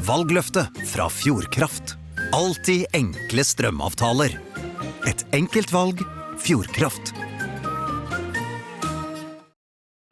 Valgløfte fra Fjordkraft. Alltid enkle strømavtaler. Et enkelt valg, Fjordkraft.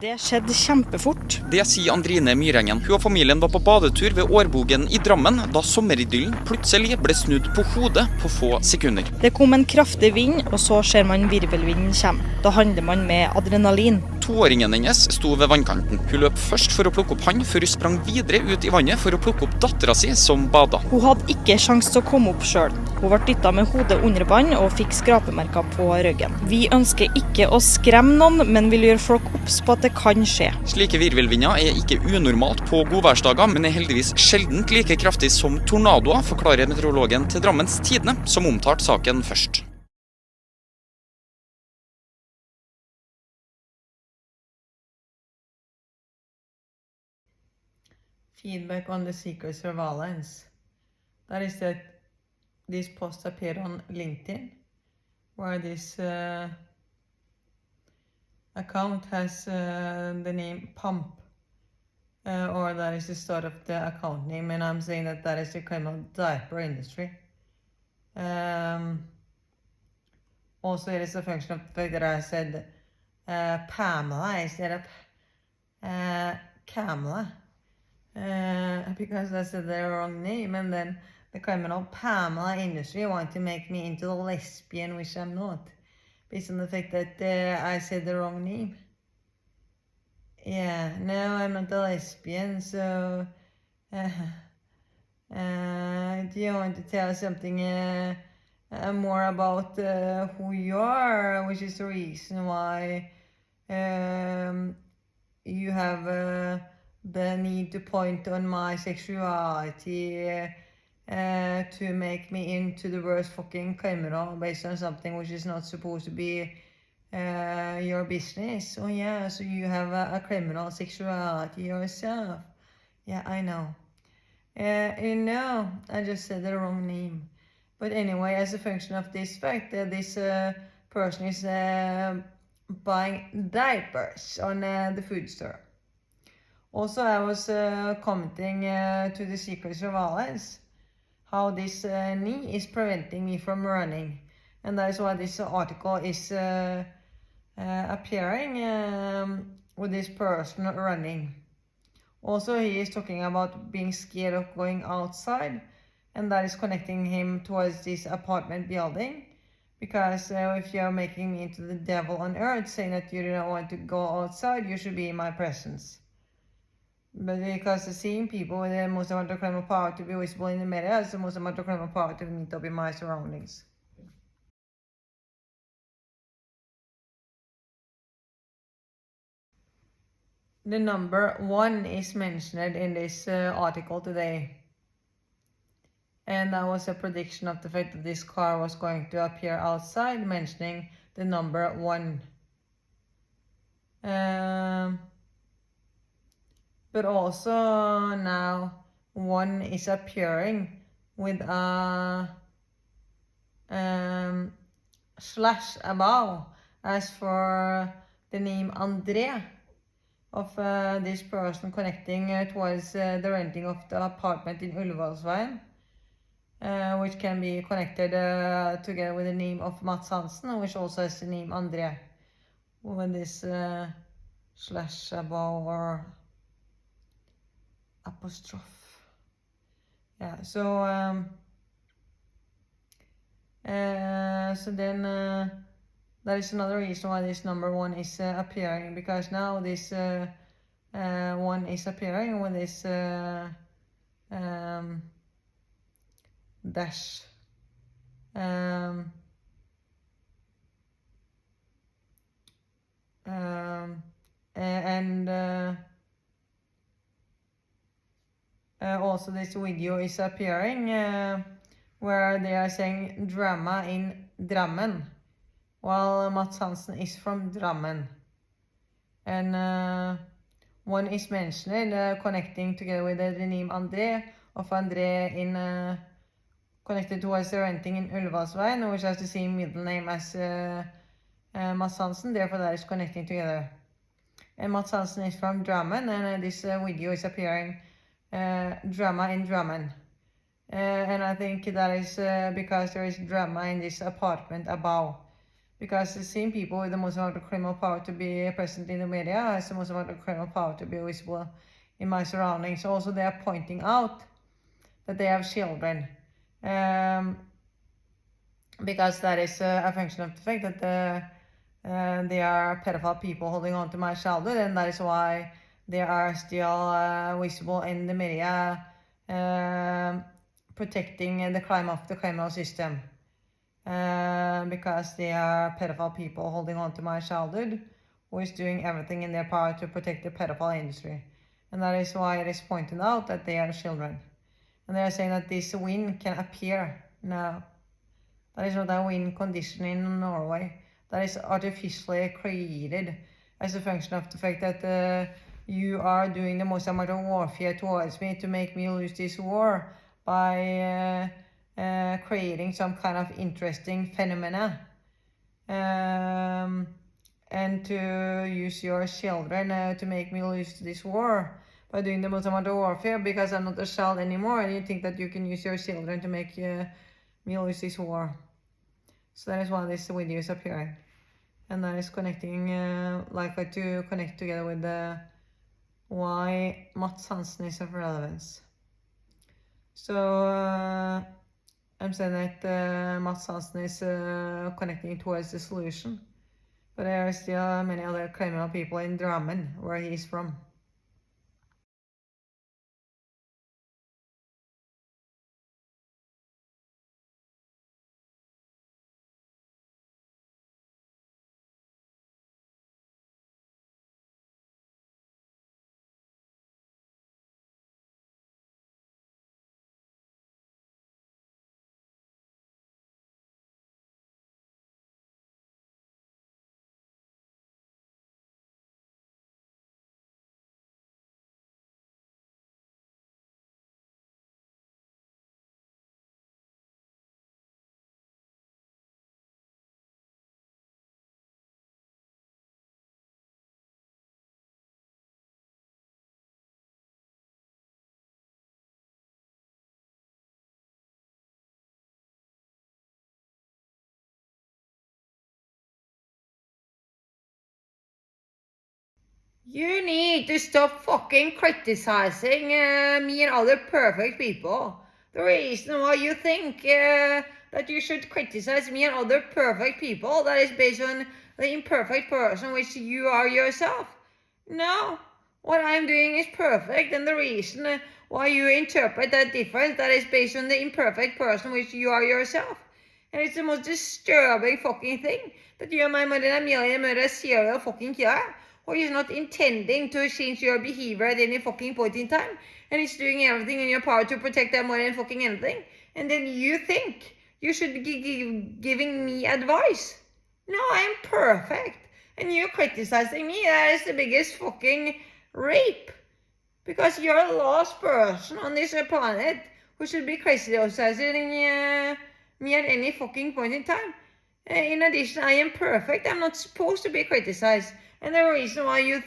Det skjedde kjempefort. Det sier Andrine Myrengen. Hun og familien var på badetur ved Årbogen i Drammen, da sommeridyllen plutselig ble snudd på hodet på få sekunder. Det kom en kraftig vind, og så ser man virvelvinden komme. Da handler man med adrenalin. Toåringen hennes sto ved vannkanten. Hun løp først for å plukke opp han, før hun sprang videre ut i vannet for å plukke opp datteren sin som bada. Hun hadde ikke sjans til å komme opp selv. Hun ble dyttet med hodet under vann og fikk skrapemerker på ryggen. Vi ønsker ikke å skremme noen, men vil gjøre folk obs på at det kan skje. Slike virvelvinder er ikke unormalt på godværsdager, men er heldigvis sjeldent like kraftig som tornadoer, forklarer meteorologen til Drammens Tidende, som omtalte saken først. Feedback on the secret surveillance. That is that this post appeared on LinkedIn, where this account has the name Pump, or that is the start of the account name, and I'm saying that that is the kind of diaper industry. Also, it is a function of the fact that I said Pamela instead of Kamala. Because I said the wrong name, and then the criminal Pamela industry want to make me into a lesbian, which I'm not, based on the fact that I said the wrong name. Yeah, no, I'm not a lesbian, so do you want to tell something more about who you are, which is the reason why you have the need to point on my sexuality to make me into the worst fucking criminal based on something which is not supposed to be your business? Oh yeah, so you have a criminal sexuality yourself. Yeah, I know. You know, I just said the wrong name. But anyway, as a function of this fact, this person is buying diapers on the food store. Also, I was commenting to the secret surveillance how this knee is preventing me from running. And that is why this article is appearing with this person running. Also, he is talking about being scared of going outside, and that is connecting him towards this apartment building. Because if you are making me into the devil on earth, saying that you do not want to go outside, you should be in my presence. But because the same people with the most amount of criminal power to be visible in the media has the most amount of criminal power to meet up in my surroundings. The number 1 is mentioned in this article today. And that was a prediction of the fact that this car was going to appear outside, mentioning the number 1. But also now 1 is appearing with a slash above, as for the name André of this person connecting towards the renting of the apartment in Ullevålsveien, which can be connected together with the name of Mats Hansen, which also has the name André, with this slash above or apostrophe. Yeah, so then that is another reason why this number 1 is appearing, because now this 1 is appearing with this dash. Also this video is appearing where they are saying drama in Drammen, while Mats Hansen is from Drammen. And 1 is mentioned connecting together with the name André, of André in connected towards the renting in Ullevålsveien, which has the same middle name as Mats Hansen, therefore that is connecting together. And Mats Hansen is from Drammen, and this video is appearing drama in Drammen. And I think that is because there is drama in this apartment above. Because the same people with the most amount of criminal power to be present in the media has the most amount of criminal power to be visible in my surroundings. Also, they are pointing out that they have children. Because that is a function of the fact that they are pedophile people holding on to my childhood, and that is why they are still visible in the media, protecting the crime of the criminal system. Because they are pedophile people holding on to my childhood, who is doing everything in their power to protect the pedophile industry. And that is why it is pointed out that they are children. And they are saying that this wind can appear now. That is not a wind condition in Norway. That is artificially created as a function of the fact that you are doing the most amount of warfare towards me to make me lose this war by creating some kind of interesting phenomena. And to use your children to make me lose this war by doing the most amount of warfare, because I'm not a child anymore, and you think that you can use your children to make me lose this war. So that is why this video is appearing. And that is connecting, likely to connect together with why Mats Hansen is of relevance. So I'm saying that Mats Hansen is connecting towards the solution. But there are still many other criminal people in Drammen, where he's from. You need to stop fucking criticizing me and other perfect people. The reason why you think that you should criticize me and other perfect people, that is based on the imperfect person which you are yourself. No, what I'm doing is perfect, and the reason why you interpret that difference, that is based on the imperfect person which you are yourself. And it's the most disturbing fucking thing that you and my mother Amelia murder a serial fucking killer who is not intending to change your behavior at any fucking point in time, and is doing everything in your power to protect them more than fucking anything. And then you think you should be giving me advice. No, I'm perfect. And you're criticizing me. That is the biggest fucking rape. Because you're a lost person on this planet who should be criticizing me at any fucking point in time. In addition, I am perfect. I'm not supposed to be criticized. And the reason why you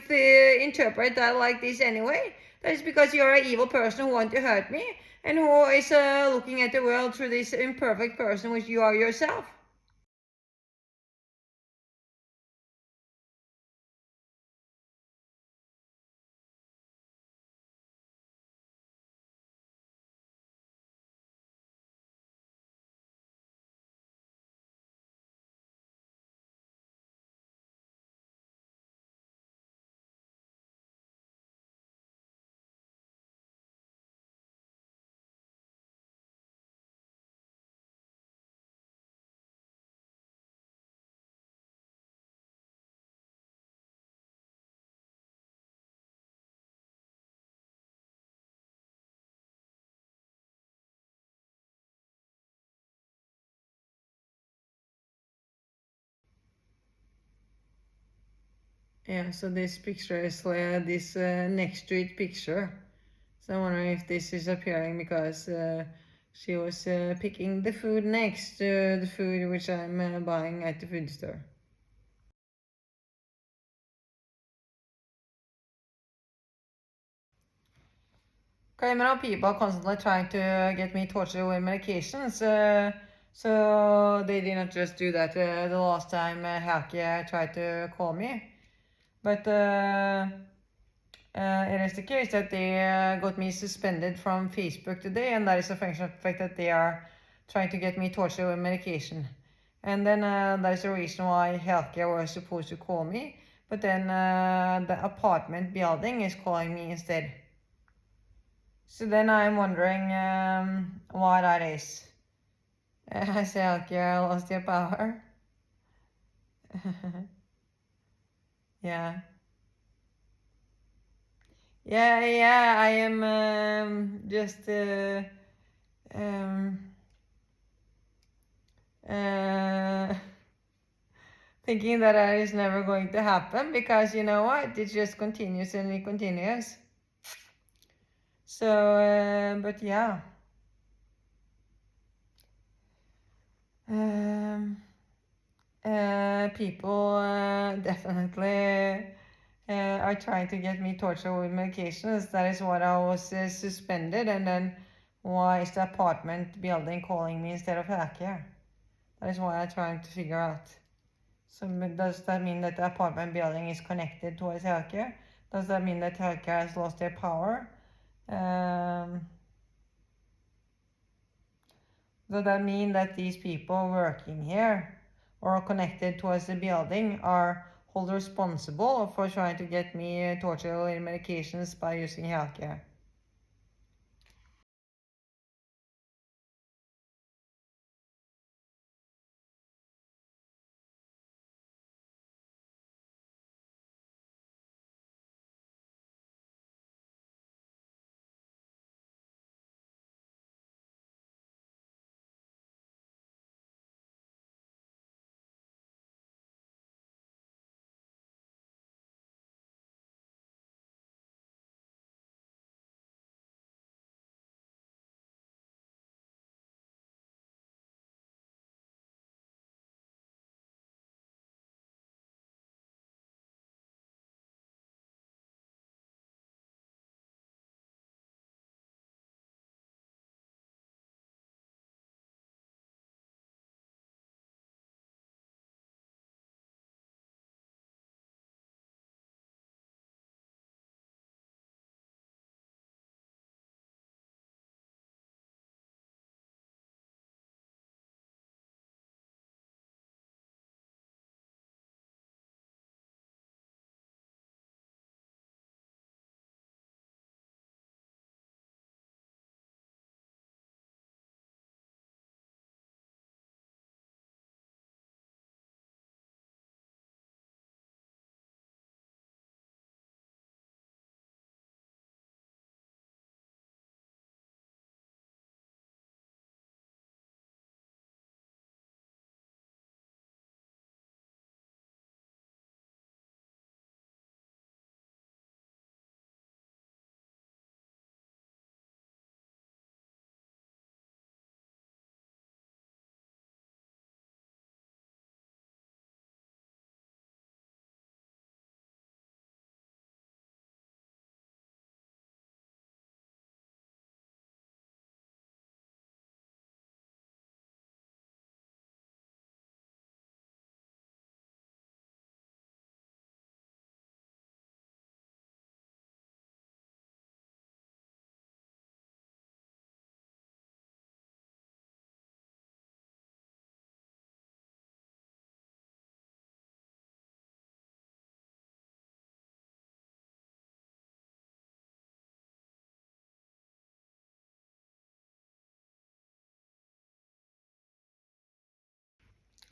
interpret that like this anyway, that is because you're an evil person who wants to hurt me, and who is looking at the world through this imperfect person which you are yourself. Yeah, so this picture is this next to it picture. So I'm wondering if this is appearing because she was picking the food next to the food which I'm buying at the food store. People constantly trying to get me tortured with medications. So they did not just do that the last time Helke tried to call me. But it is the case that they got me suspended from Facebook today, and that is a function of the fact that they are trying to get me tortured with medication. And then that is the reason why Helke was supposed to call me, but then the apartment building is calling me instead. So then I'm wondering why that is. I say, Helke, I lost your power. Yeah. Yeah, I am just thinking that is never going to happen, because you know what? It just continues and it continues. So, but yeah. People definitely are trying to get me tortured with medications. That is what I was suspended, and then why is the apartment building calling me instead of Helke? That is what I'm trying to figure out. So does that mean that the apartment building is connected towards Helke? Does that mean that Helke has lost their power? Does that mean that these people working here or connected towards the building are held responsible for trying to get me torture medications by using healthcare?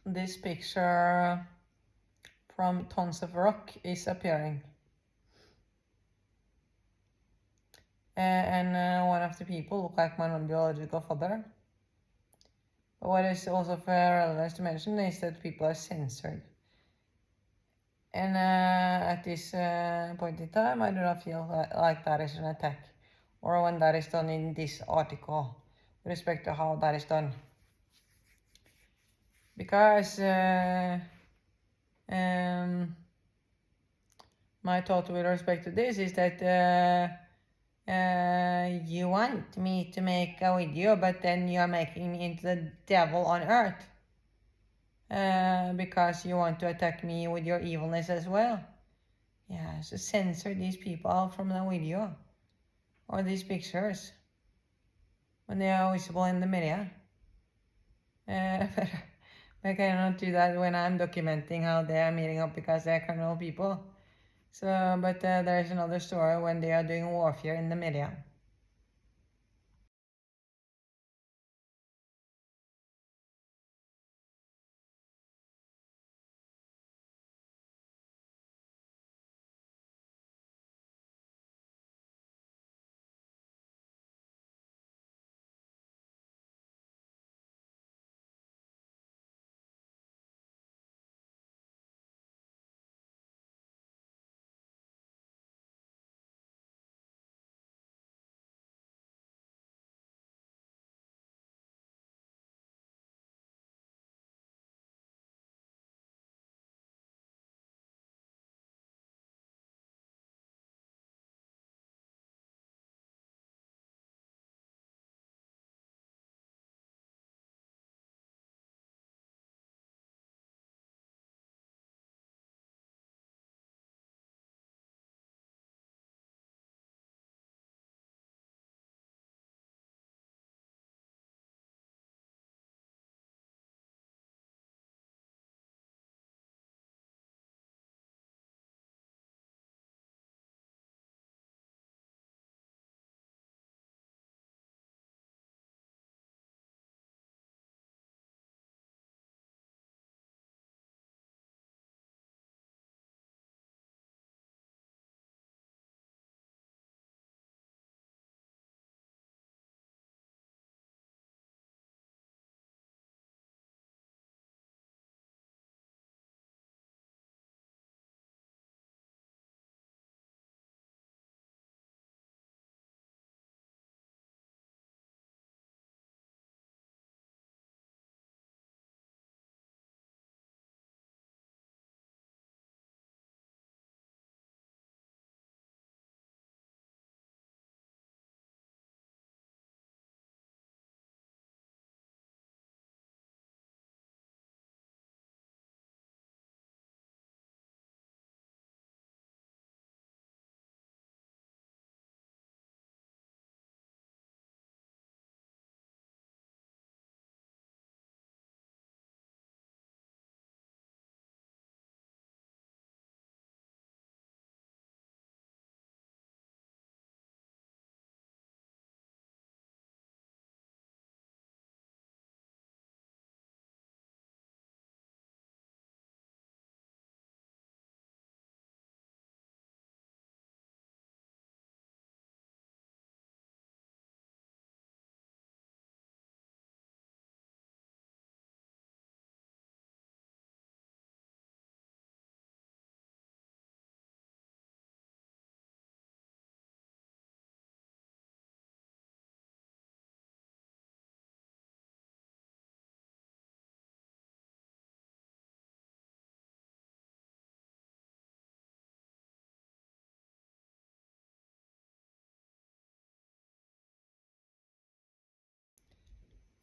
This picture from Tons of Rock is appearing. And one of the people look like my biological father. But what is also relevant to mention is that people are censored. And at this point in time, I do not feel like that is an attack, or when that is done in this article, with respect to how that is done. Because my thought with respect to this is that You want me to make a video, but then you're making me into the devil on earth. Because you want to attack me with your evilness as well. Yeah, so censor these people out from the video. Or these pictures. When they are visible in the media. But I cannot do that when I'm documenting how they are meeting up because they're criminal people. So, but there's another story when they are doing warfare in the media.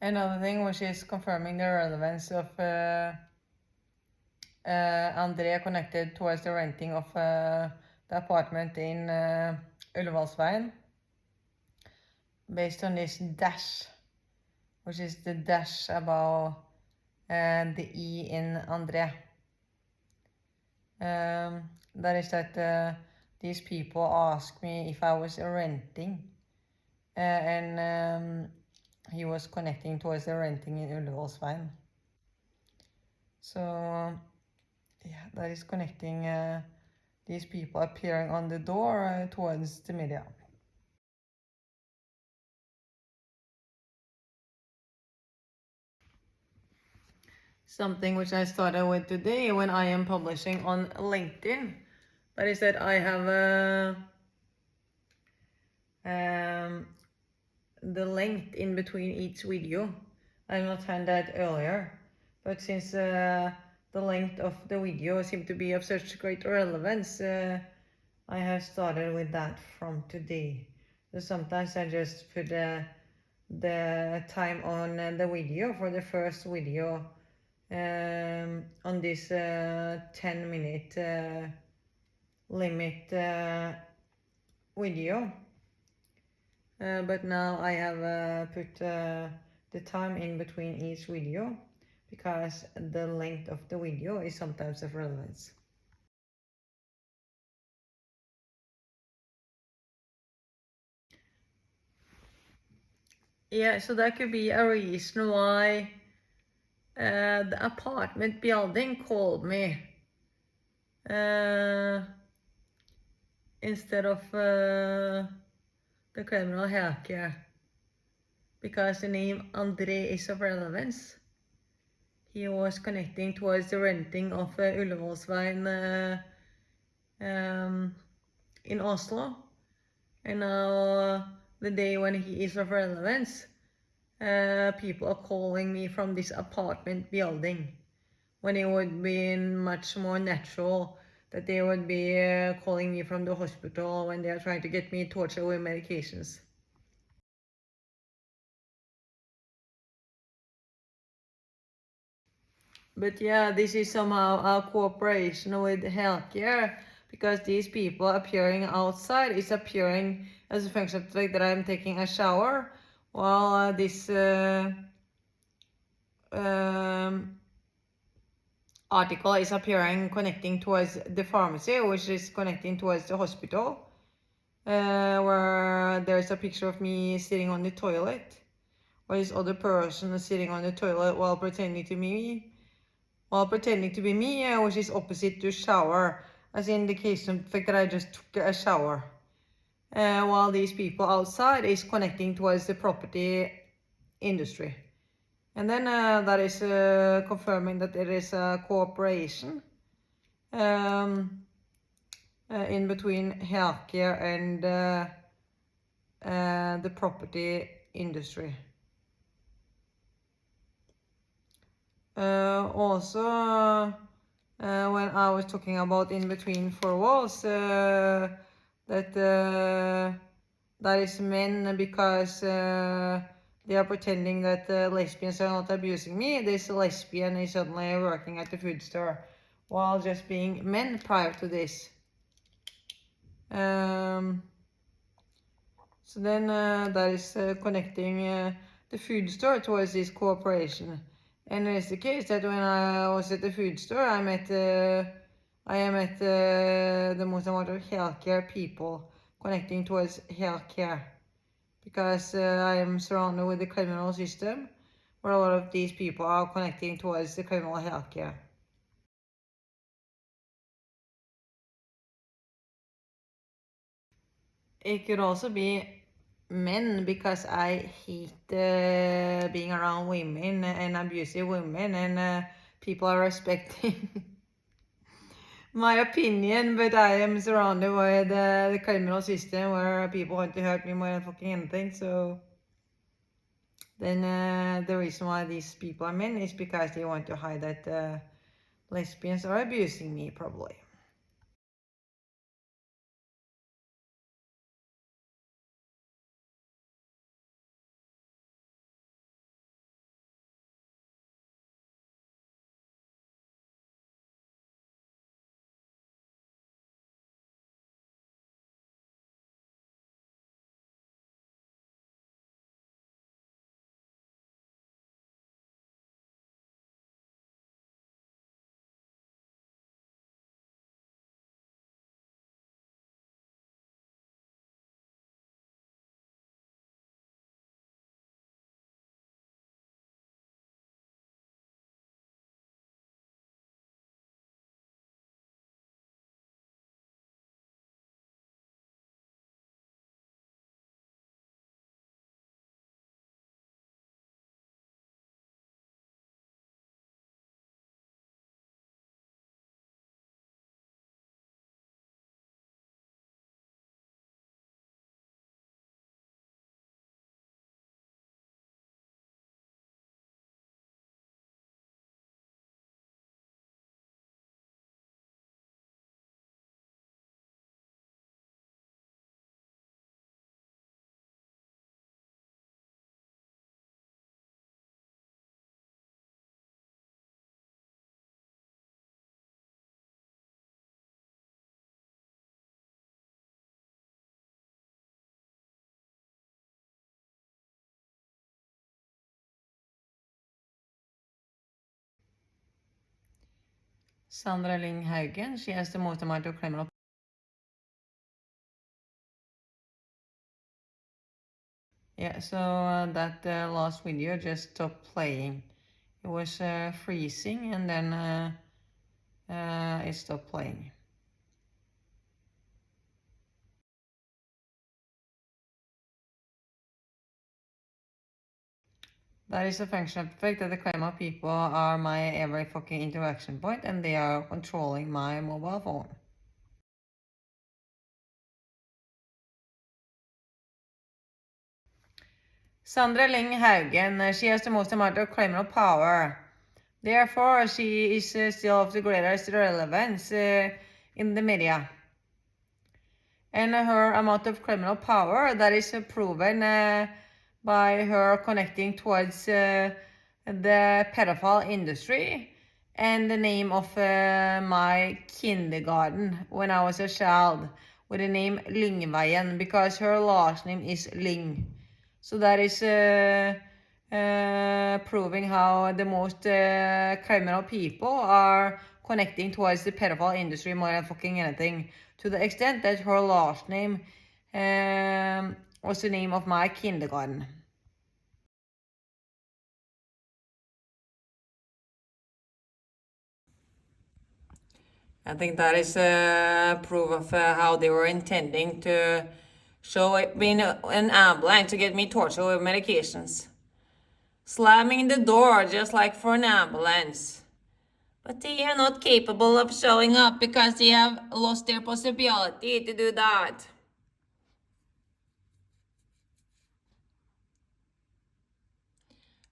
Another thing which is confirming the relevance of Andrea connected towards the renting of the apartment in Ullevålsveien, based on this dash, which is the dash above the E in Andrea. That is that these people asked me if I was renting, and he was connecting towards the renting in Ullevålsveien. So yeah, that is connecting these people appearing on the door towards the media. Something which I started with today when I am publishing on LinkedIn, that is that I have the length in between each video. I have not had that earlier, but since the length of the video seemed to be of such great relevance, I have started with that from today. So sometimes I just put the time on the video for the first video on this 10-minute limit video. But now I have put the time in between each video because the length of the video is sometimes of relevance. Yeah, so that could be a reason why the apartment building called me instead of the criminal hacker, because the name André is of relevance. He was connecting towards the renting of Ullevålsveien in Oslo, and now the day when he is of relevance, people are calling me from this apartment building, when it would be much more natural that they would be calling me from the hospital when they are trying to get me tortured with medications. But yeah, this is somehow a cooperation with healthcare, because these people appearing outside is appearing as a function of the fact that I'm taking a shower, while this article is appearing connecting towards the pharmacy, which is connecting towards the hospital, where there's a picture of me sitting on the toilet, or this other person sitting on the toilet while pretending to be me, which is opposite to shower, as in the case of the fact that I just took a shower, while these people outside is connecting towards the property industry. And then that is confirming that there is a cooperation in between healthcare and the property industry. Also, when I was talking about in between four walls, that is men, because they are pretending that lesbians are not abusing me. This lesbian is suddenly working at the food store, while just being men prior to this. So then that is connecting the food store towards this cooperation. And it's the case that when I was at the food store, I met the most amount of healthcare people connecting towards healthcare, because I am surrounded with the criminal system, where a lot of these people are connecting towards the criminal healthcare. It could also be men, because I hate being around women and abusive women, and people are respecting my opinion, but I am surrounded by the criminal system, where people want to hurt me more than fucking anything. So then the reason why these people are men is because they want to hide that lesbians are abusing me, probably. Sandra Lyng Haugen, she has the most amount of criminal. Yeah, so that last video just stopped playing. It was freezing and then it stopped playing. That is a function of the fact that the claim people are my every fucking interaction point and they are controlling my mobile phone. Sandra Lyng Haugen, she has the most amount of criminal power. Therefore, she is still of the greatest relevance in the media. And her amount of criminal power, that is proven by her connecting towards the pedophile industry and the name of my kindergarten when I was a child with the name Lyngveien, because her last name is Lyng. So that is proving how the most criminal people are connecting towards the pedophile industry more than fucking anything, to the extent that her last name was the name of my kindergarten. I think that is proof of how they were intending to show it being an ambulance to get me tortured with medications. Slamming the door just like for an ambulance. But they are not capable of showing up because they have lost their possibility to do that.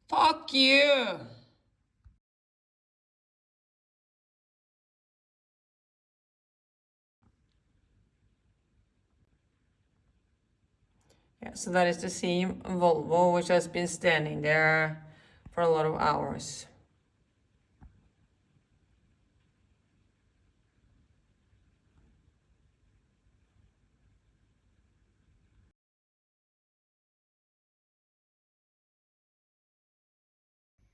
Fuck you! Yeah, so that is the same Volvo which has been standing there for a lot of hours.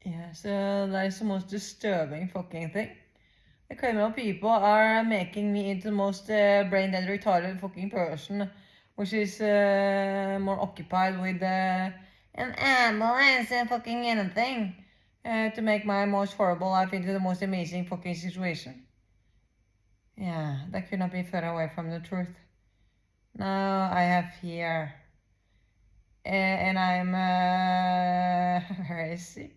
Yeah, so that is the most disturbing fucking thing. The criminal people are making me into the most brain dead retarded fucking person, which is more occupied with an ambulance and fucking anything to make my most horrible life into the most amazing fucking situation. Yeah, that could not be further away from the truth. Now I have fear. And I'm very sick.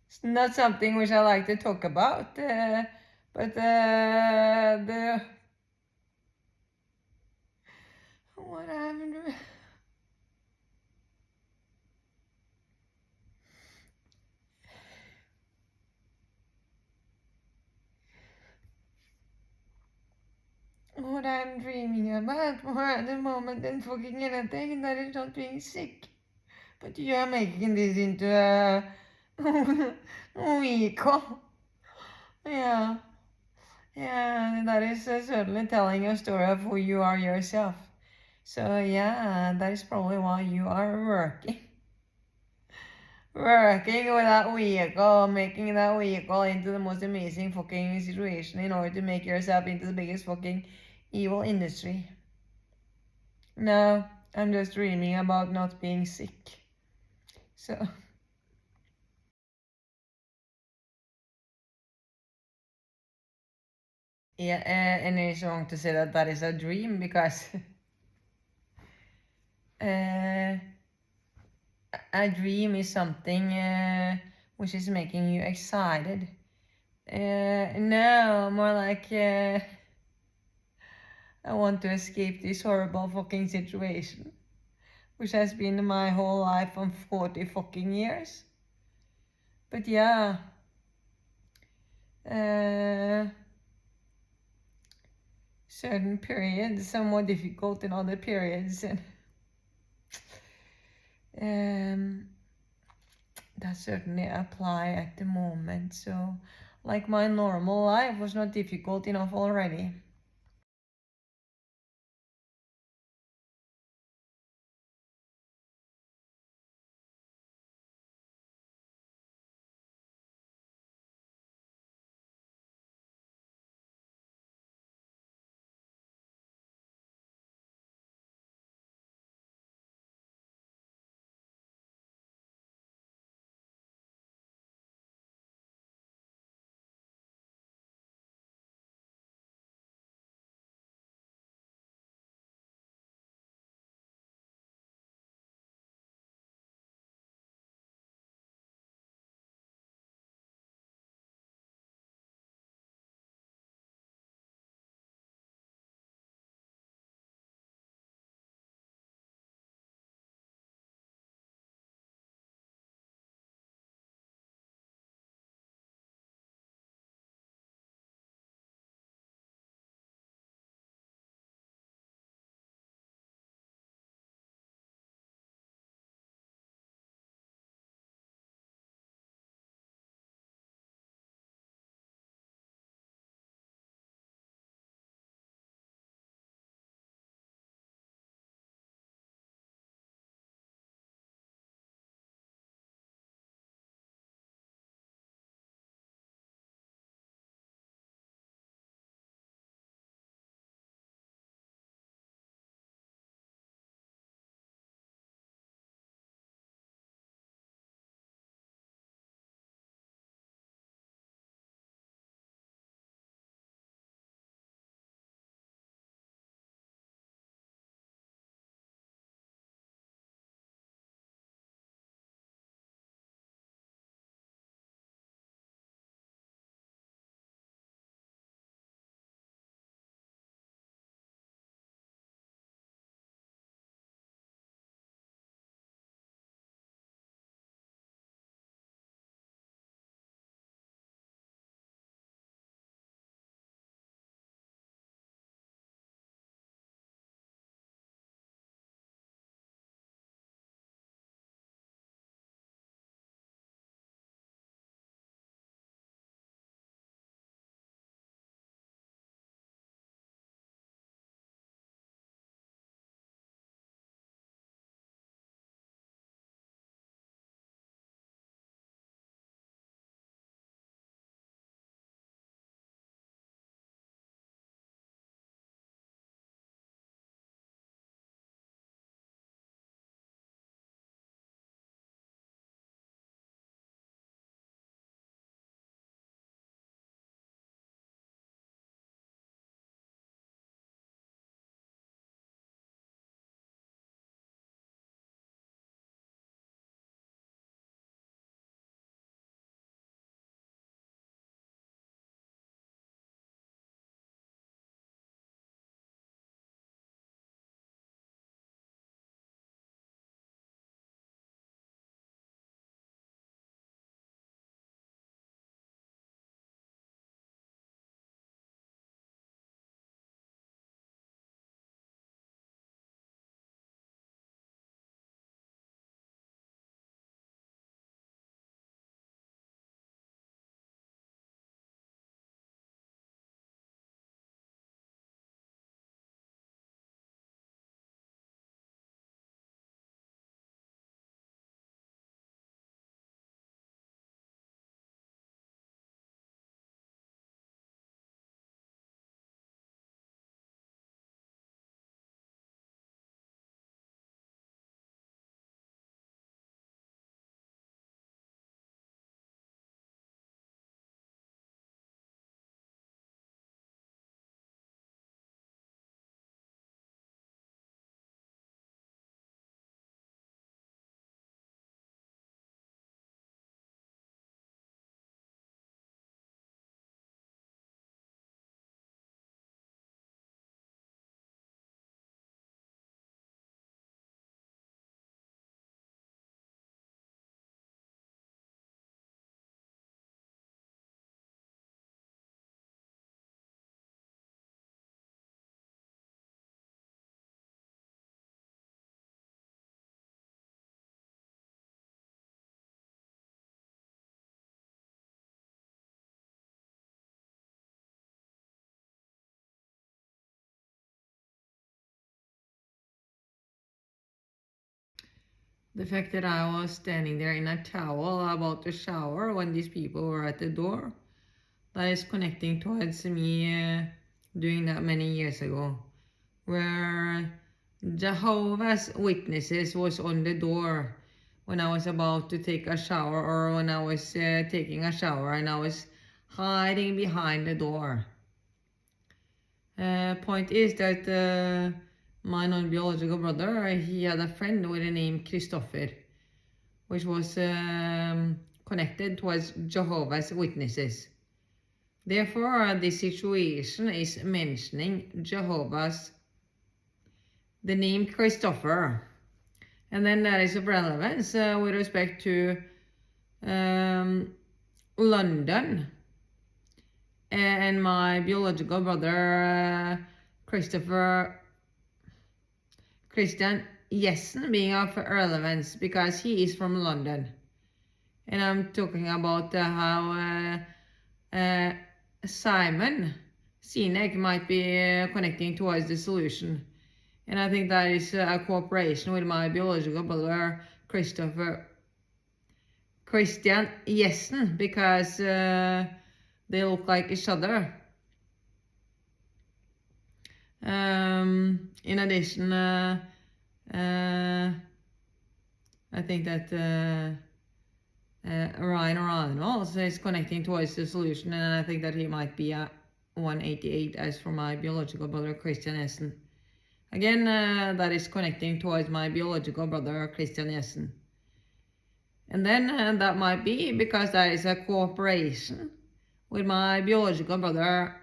It's not something which I like to talk about, but what I'm doing. What I'm dreaming about more at the moment than fucking anything, that is not being sick. But you are making this into a vehicle. Yeah. Yeah, that is certainly telling a story of who you are yourself. So yeah, that is probably why you are working. Working with that vehicle, making that vehicle into the most amazing fucking situation in order to make yourself into the biggest fucking evil industry. No, I'm just dreaming about not being sick. So. Yeah, and it's wrong to say that that is a dream because a dream is something which is making you excited. No, more like I want to escape this horrible fucking situation, which has been my whole life on 40 fucking years. But yeah, certain periods are more difficult than other periods, and that certainly apply at the moment. So, like, my normal life was not difficult enough already. The fact that I was standing there in a towel about to shower when these people were at the door, that is connecting towards me doing that many years ago, where Jehovah's Witnesses was on the door when I was about to take a shower, or when I was taking a shower and I was hiding behind the door. Point is that my non-biological brother, he had a friend with the name Christopher, which was connected towards Jehovah's Witnesses. Therefore, this situation is mentioning the name Christopher. And then that is of relevance with respect to London and my biological brother Christian Jessen being of relevance because he is from London. And I'm talking about how Simon Sinek might be connecting towards the solution. And I think that is a cooperation with my biological brother Christian Jessen, because they look like each other. In addition, I think that Ryan also is connecting towards the solution, and I think that he might be at 188 as for my biological brother Christian Jessen. Again, that is connecting towards my biological brother Christian Jessen. And then that might be because that is a cooperation with my biological brother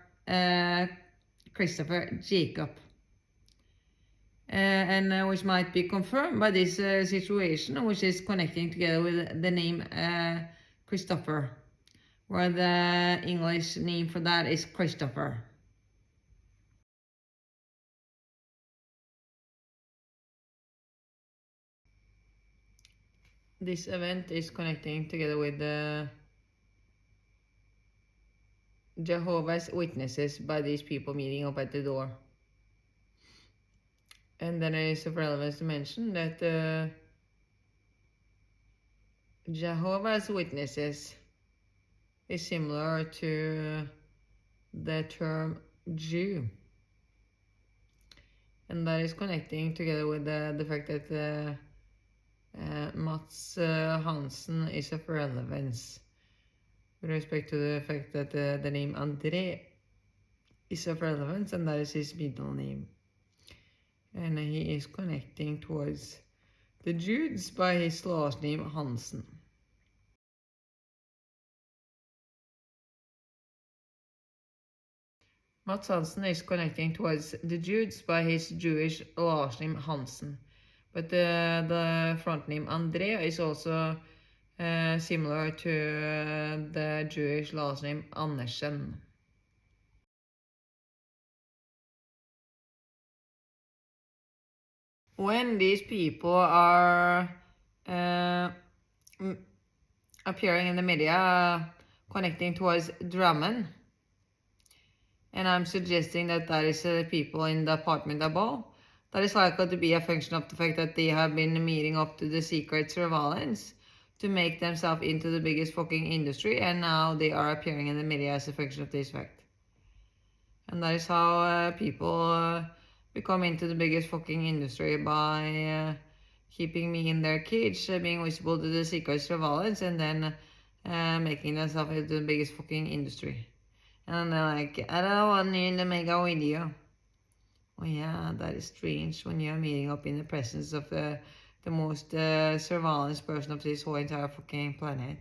Christopher Jacob. And which might be confirmed by this situation, which is connecting together with the name Christopher, where the English name for that is Christopher. This event is connecting together with the Jehovah's Witnesses by these people meeting up at the door. And then it is of relevance to mention that Jehovah's Witnesses is similar to the term Jew. And that is connecting together with the fact that Mats Hansen is of relevance with respect to the fact that the name André is of relevance, and that is his middle name. And he is connecting towards the Jews by his last name Hansen. Mats Hansen is connecting towards the Jews by his Jewish last name Hansen. But the front name André is also similar to the Jewish last name Andersen. When these people are appearing in the media connecting towards Drammen, and I'm suggesting that that is people in the apartment above, that is likely to be a function of the fact that they have been meeting up to the secret surveillance to make themselves into the biggest fucking industry, and now they are appearing in the media as a function of this fact. And that is how people become into the biggest fucking industry, by keeping me in their cage, being visible to the secret surveillance, and then making themselves into the biggest fucking industry. And they're like, I don't want you to make a video. Oh yeah, that is strange when you're meeting up in the presence of the most surveillance person of this whole entire fucking planet.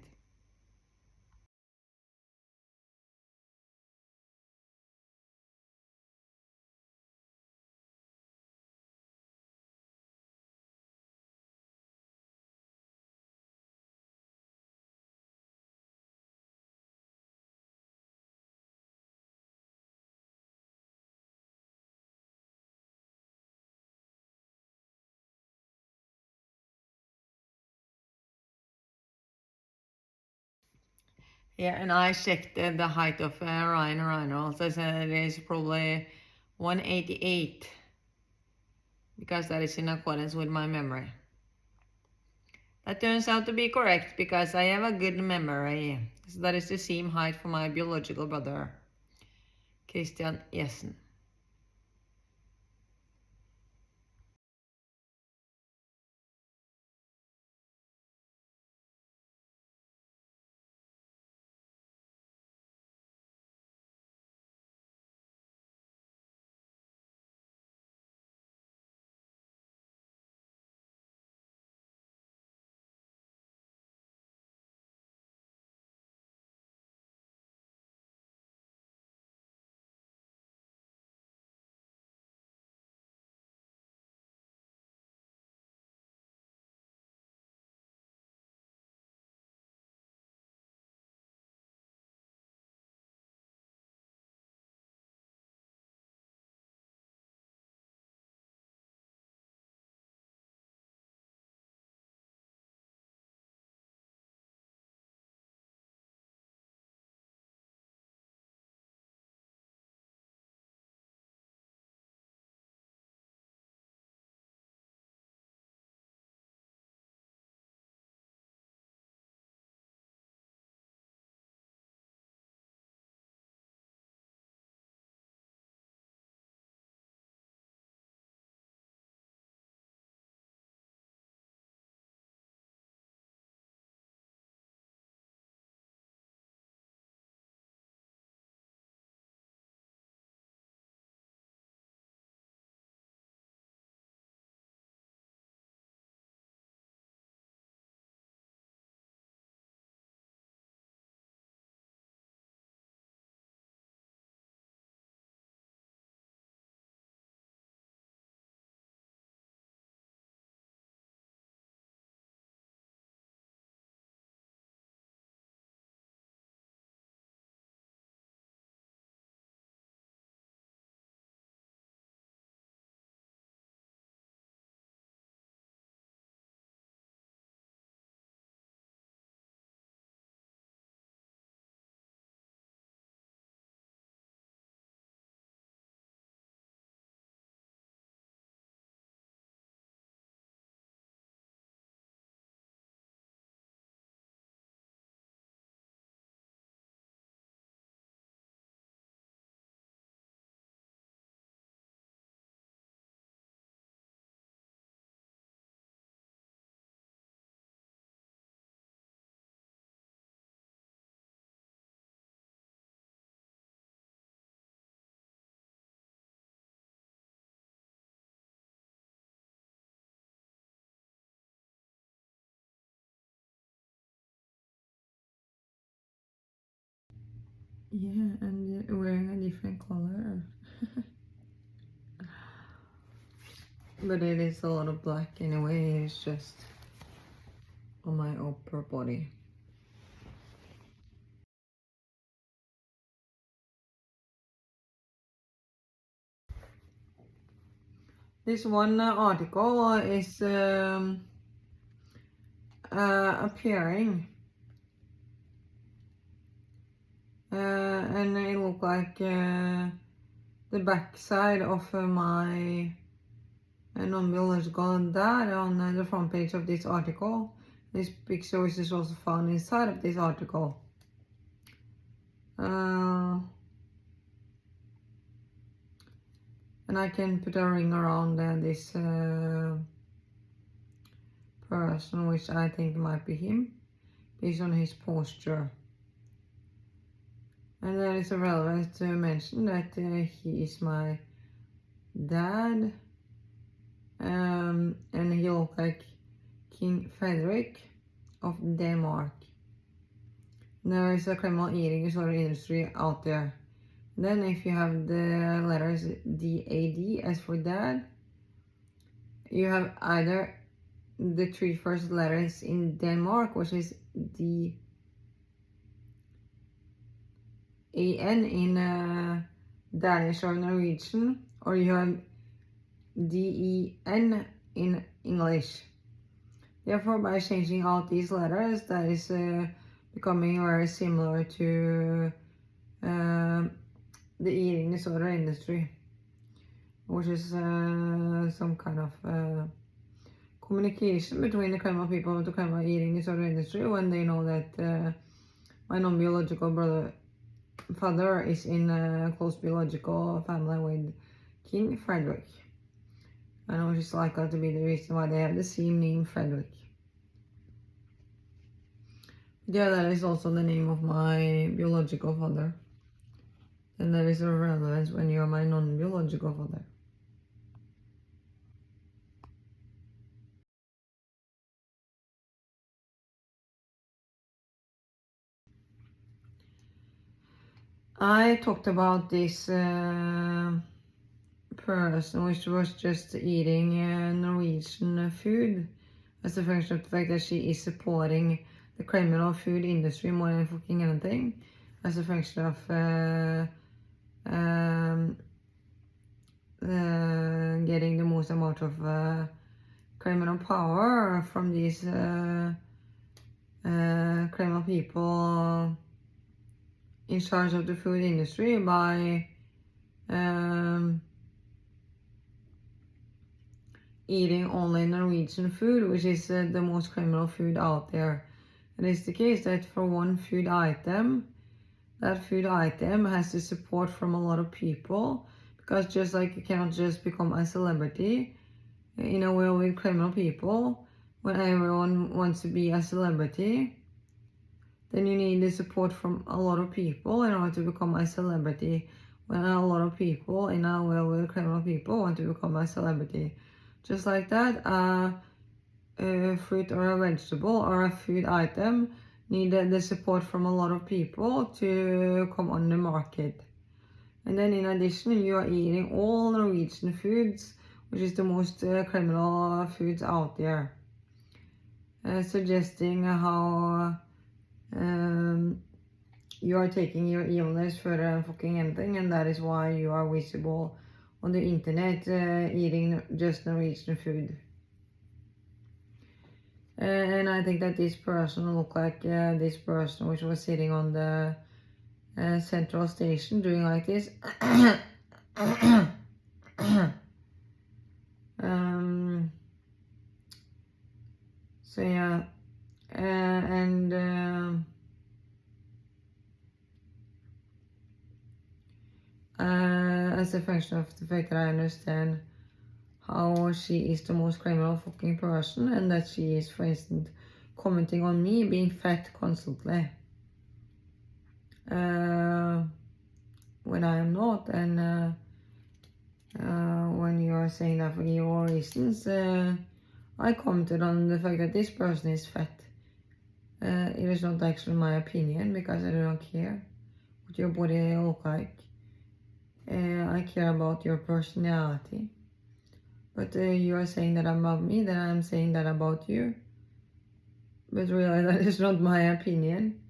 Yeah, and I checked the height of Ryan Reynolds. I said it is probably 188, because that is in accordance with my memory. That turns out to be correct because I have a good memory. So that is the same height for my biological brother, Christian Jessen. Yeah, and wearing a different color. But it is a lot of black anyway, it's just on my upper body. This one article is appearing and it looked like the backside of my non-biological dad on the front page of this article. This picture is also found inside of this article. And I can put a ring around this person, which I think might be him, based on his posture. And then it's relevant to mention that he is my dad, and he looks like King Frederick of Denmark. There is a criminal eating disorder industry out there. Then if you have the letters DAD as for dad, you have either the three first letters in Denmark, which is D AN in Danish or Norwegian, or you have DEN in English. Therefore, by changing out these letters, that is becoming very similar to the eating disorder industry, which is some kind of communication between the Kremlin people to Kremlin eating disorder industry when they know that my non-biological father is in a close biological family with King Frederick. I know it's likely to be the reason why they have the same name, Frederick. Yeah, that is also the name of my biological father. And there is a relevance when you are my non-biological father. I talked about this person which was just eating Norwegian food as a function of the fact that she is supporting the criminal food industry more than fucking anything, as a function of getting the most amount of criminal power from these criminal people in charge of the food industry by eating only Norwegian food, which is the most criminal food out there. And it's the case that for one food item, that food item has the support from a lot of people, because just like you cannot just become a celebrity in a way with criminal people, when everyone wants to be a celebrity, then you need the support from a lot of people in order to become a celebrity. When a lot of people in a way with criminal people want to become a celebrity. Just like that, a fruit or a vegetable or a food item needed the support from a lot of people to come on the market. And then in addition, you are eating all Norwegian foods, which is the most criminal foods out there. Suggesting how you are taking your illness further than fucking anything, and that is why you are visible on the internet eating just Norwegian food. And I think that this person looked like this person which was sitting on the central station doing like this. So yeah, as a function of the fact that I understand how she is the most criminal fucking person, and that she is, for instance, commenting on me being fat constantly when I am not, and when you are saying that for your reasons, I commented on the fact that this person is fat. It is not actually my opinion, because I don't care what your body looks like. I care about your personality. But you are saying that about me, then I'm saying that about you. But really, that is not my opinion.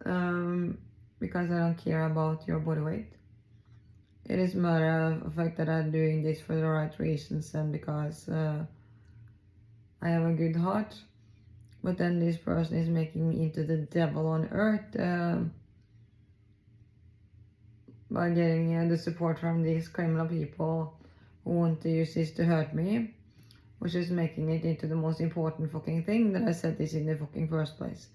Because I don't care about your body weight. It is a matter of the fact that I'm doing this for the right reasons and because I have a good heart. But then this person is making me into the devil on earth by getting the support from these criminal people who want to use this to hurt me, which is making it into the most important fucking thing that I said this in the fucking first place.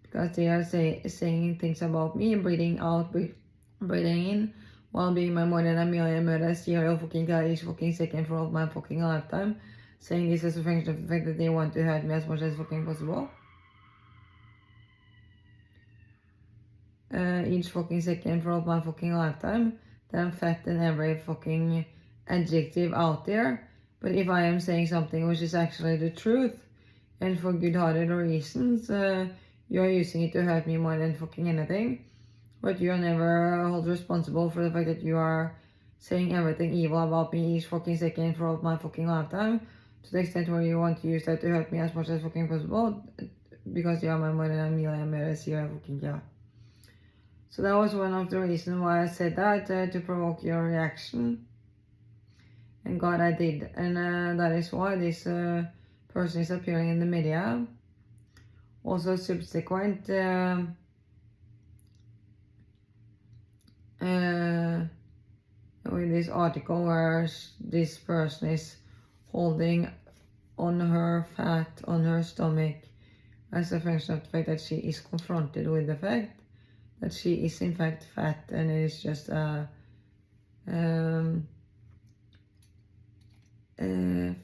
Because they are saying things about me, breathing out, breathing in, while being my more than a million murder serial fucking killer each fucking second for all my fucking lifetime, saying this as a function of the fact that they want to hurt me as much as fucking possible. Each fucking second for all my fucking lifetime, that I'm fat in every fucking adjective out there. But if I am saying something which is actually the truth, and for good-hearted reasons, you are using it to hurt me more than fucking anything. But you are never held responsible for the fact that you are saying everything evil about me each fucking second for all my fucking lifetime, to the extent where you want to use that to hurt me as much as fucking possible, because you are my more than a million murder serial fucking killer. So that was one of the reasons why I said that, to provoke your reaction. And God, I did. And that is why this person is appearing in the media. Also subsequent with this article where this person is holding on her fat on her stomach as a function of the fact that she is confronted with the fact that she is in fact fat, and it is just a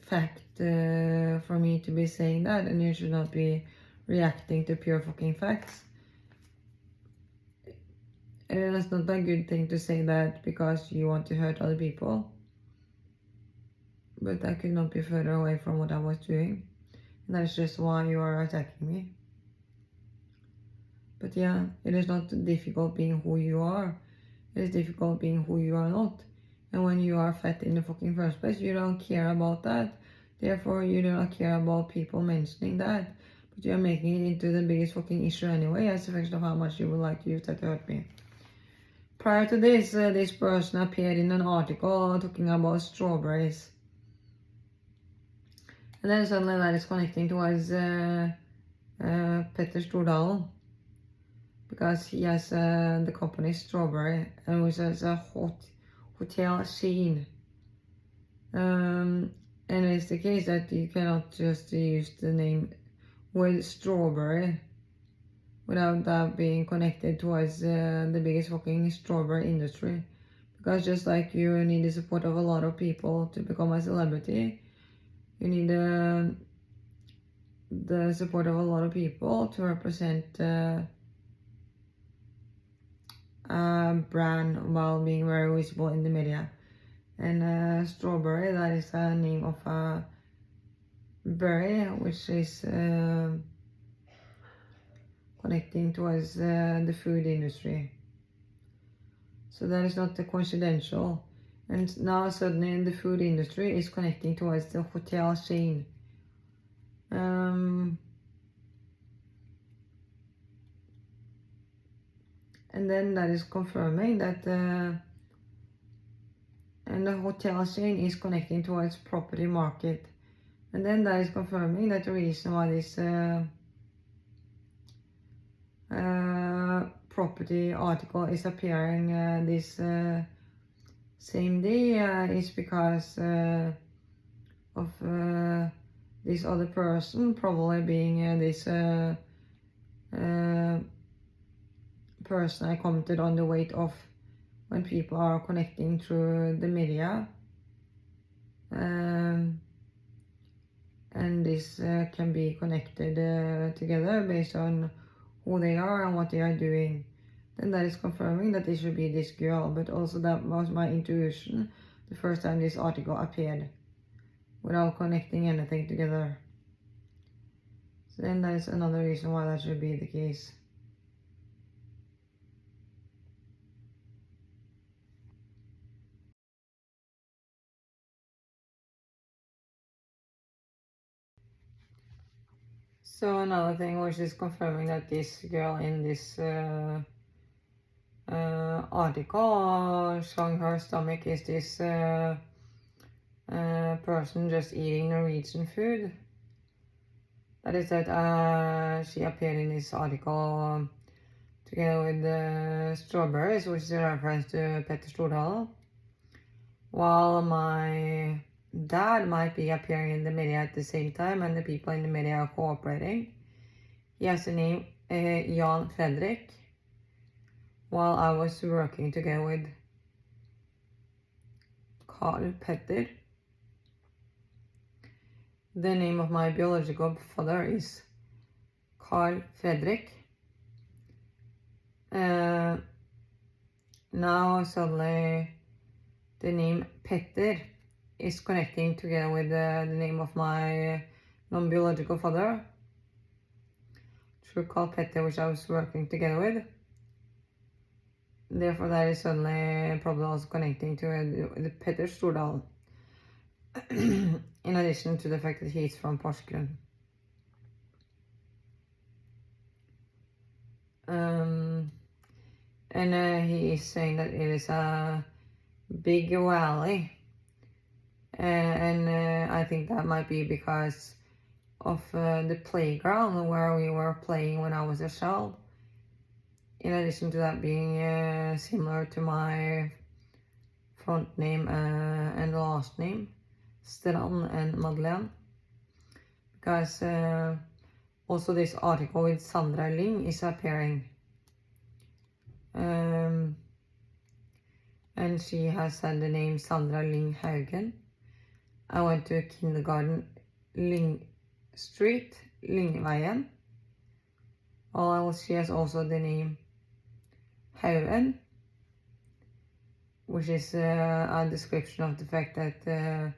fact for me to be saying that, and you should not be reacting to pure fucking facts. And it's not a good thing to say that because you want to hurt other people. But I could not be further away from what I was doing. And that's just why you are attacking me. But yeah, it is not difficult being who you are. It is difficult being who you are not. And when you are fat in the fucking first place, you don't care about that. Therefore, you do not care about people mentioning that. But you are making it into the biggest fucking issue anyway, as a function of how much you would like to use that to hurt me. Prior to this, this person appeared in an article talking about strawberries. And then suddenly that is connecting towards Petter Stordalen. Because he has the company Strawberry, and which is a hotel chain. And it's the case that you cannot just use the name with strawberry without that being connected towards the biggest fucking strawberry industry. Because just like you need the support of a lot of people to become a celebrity, you need the support of a lot of people to represent a brand while being very visible in the media. And strawberry, that is the name of a berry, which is connecting towards the food industry. So that is not coincidental. And now suddenly the food industry is connecting towards the hotel chain. And then that is confirming that and the hotel chain is connecting towards property market. And then that is confirming that the reason why this property article is appearing this same day is because of this other person probably being this person I commented on the weight of when people are connecting through the media. And this can be connected together based on who they are and what they are doing. Then that is confirming that this should be this girl, but also that was my intuition the first time this article appeared, without connecting anything together. So then that is another reason why that should be the case. So another thing which is confirming that this girl in this article showing her stomach is this person just eating Norwegian food. That is that she appeared in this article together with the strawberries, which is a reference to Petter Stordalen. While my dad might be appearing in the media at the same time, and the people in the media are cooperating. He has the name Jan Fredrik, while I was working together with Carl Petter. The name of my biological father is Carl Fredrik. Now suddenly the name Petter is connecting together with the name of my non-biological father through Carl Petter, which I was working together with. Therefore, that is suddenly probably also connecting to the Petter Stordalen, in addition to the fact that he's from Porsgrunn. And he is saying that it is a big rally. And I think that might be because of the playground where we were playing when I was a child. In addition to that being similar to my front name and last name, Elin-Madeleine. because also this article with Sandra Ling is appearing. And she has had the name Sandra Ling Haugen. I went to kindergarten Ling Street, Lingveien. She has also the name Haugen, which is a description of the fact that there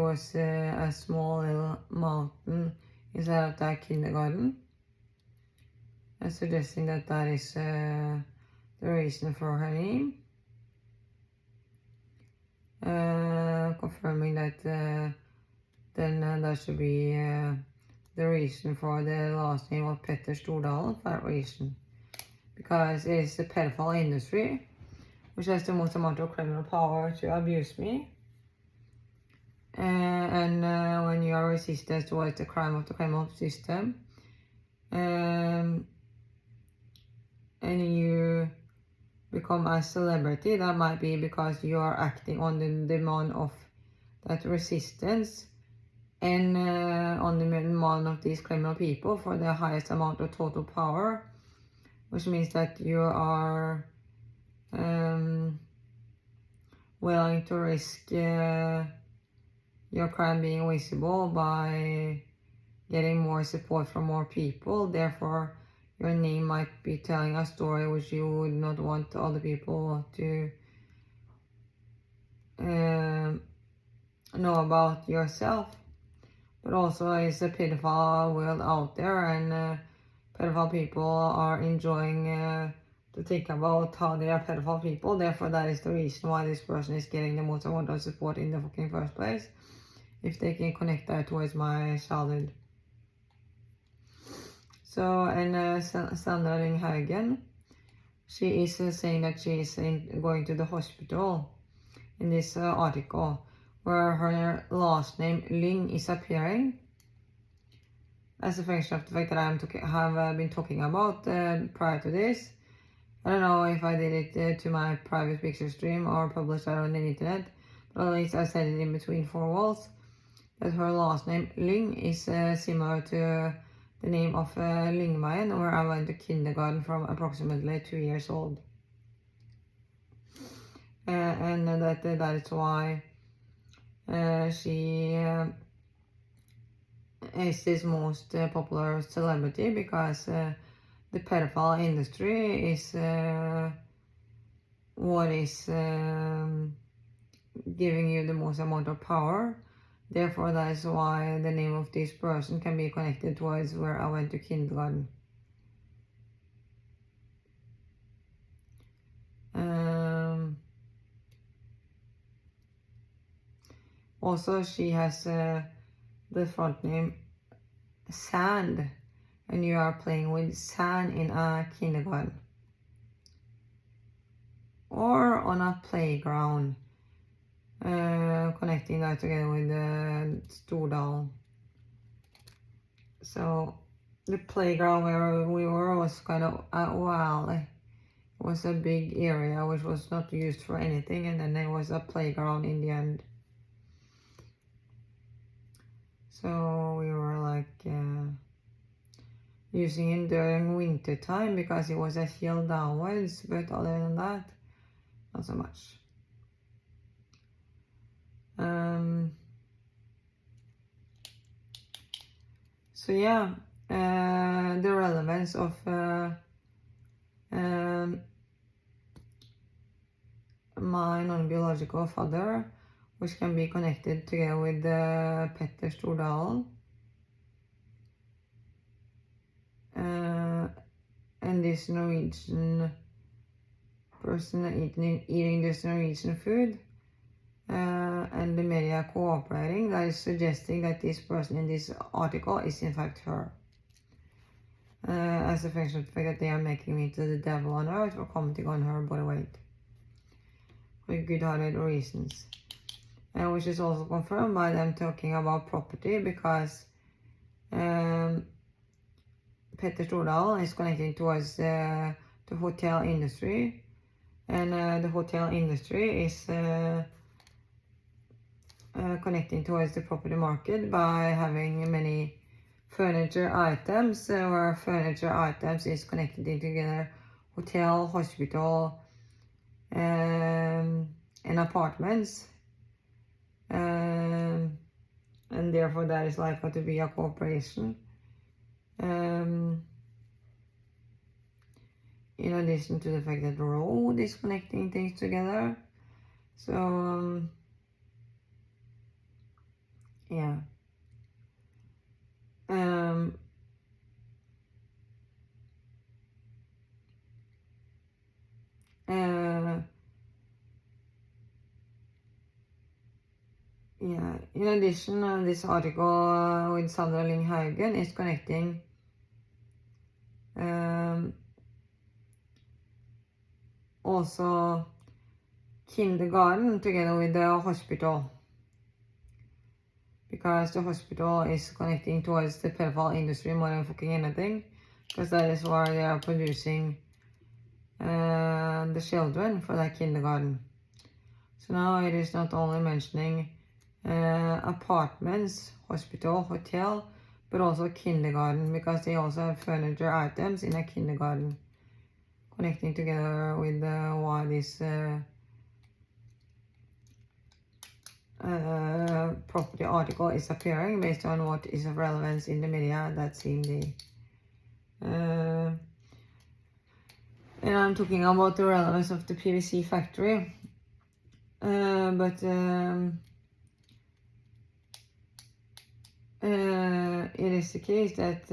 was a small little mountain inside of that kindergarten, suggesting that that is the reason for her name. Confirming that then that should be the reason for the last name of Petter Stordalen, for that reason. Because it is the pedophile industry which has the most amount of criminal power to abuse me. And when you are resistant towards the crime of the criminal system, and you become a celebrity, that might be because you are acting on the demand of that resistance and on the demand of these criminal people for the highest amount of total power, which means that you are willing to risk your crime being visible by getting more support from more people. Therefore, your name might be telling a story which you would not want other people to know about yourself. But also, it's a pedophile world out there, and pedophile people are enjoying to think about how they are pedophile people. Therefore, that is the reason why this person is getting the most amount of support in the fucking first place, if they can connect that towards my childhood. So, and Sandra Ling Haugen, she is saying that she is going to the hospital in this article, where her last name Ling is appearing as a function of the fact that I have been talking about prior to this. I don't know if I did it to my private picture stream or published it on the internet, but at least I said it in between four walls, that her last name Ling is similar to the name of Lingveien, where I went to kindergarten from approximately 2 years old. And that is why she is this most popular celebrity, because the pedophile industry is what is giving you the most amount of power. Therefore, that is why the name of this person can be connected towards where I went to kindergarten. Also, she has the front name Sand, and you are playing with sand in a kindergarten or on a playground, connecting that together with the Stordalen. So the playground where we were was kind of it was a big area which was not used for anything, and then there was a playground in the end. So we were like using it during winter time because it was a hill downwards, but other than that, not so much. So yeah, the relevance of my non-biological father, which can be connected together with Petter Stordalen, and this Norwegian person eating this Norwegian food, and the media cooperating, that is suggesting that this person in this article is in fact her, as a function of the fact that they are making me to the devil on earth for commenting on her body weight for good-hearted reasons. Which is also confirmed by them talking about property, because Petter Stordalen is connecting towards the hotel industry, and the hotel industry is connecting towards the property market by having many furniture items, where furniture items is connected in together hotel, hospital, and apartments, and therefore that is likely to be a cooperation. In addition to the fact that the road is connecting things together. So yeah. Yeah, in addition, this article with Sandra Lynghaugen is connecting also kindergarten together with the hospital, because the hospital is connecting towards the pedophile industry more than fucking anything, because that is where they are producing the children for that kindergarten. So now it is not only mentioning apartments, hospital, hotel, but also kindergarten, because they also have furniture items in a kindergarten, connecting together with why this property article is appearing, based on what is of relevance in the media that same day. And I'm talking about the relevance of the PVC factory, but it is the case that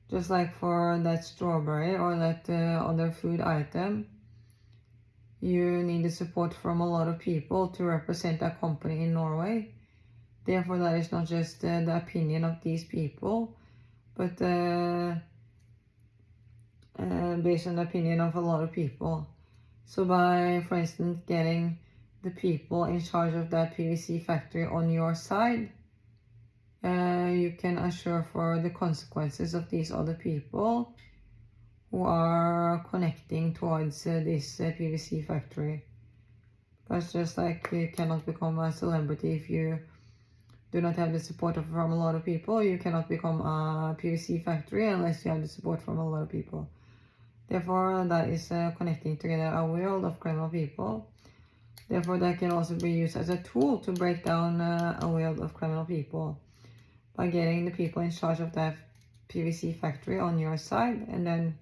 just like for that strawberry or that other food item, you need the support from a lot of people to represent a company in Norway. Therefore, that is not just the opinion of these people, but based on the opinion of a lot of people. So by, for instance, getting the people in charge of that PVC factory on your side, you can assure for the consequences of these other people who are connecting towards this PVC factory. Because just like you cannot become a celebrity if you do not have the support from a lot of people, you cannot become a PVC factory unless you have the support from a lot of people. Therefore, that is connecting together a world of criminal people. Therefore, that can also be used as a tool to break down a world of criminal people by getting the people in charge of that PVC factory on your side, and then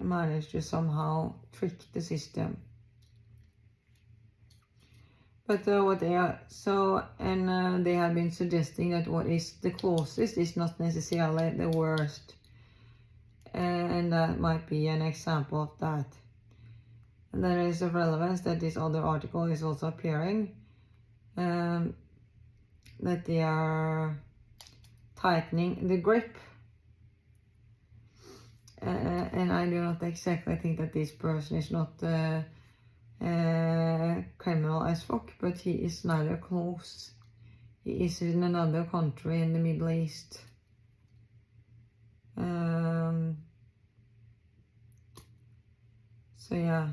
manage to somehow trick the system. But what they are they have been suggesting that what is the closest is not necessarily the worst, and that might be an example of that. And there is of relevance that this other article is also appearing, that they are tightening the grip, and I do not exactly think that this person is not criminal as fuck, but he is neither close. He is in another country in the Middle East. So yeah.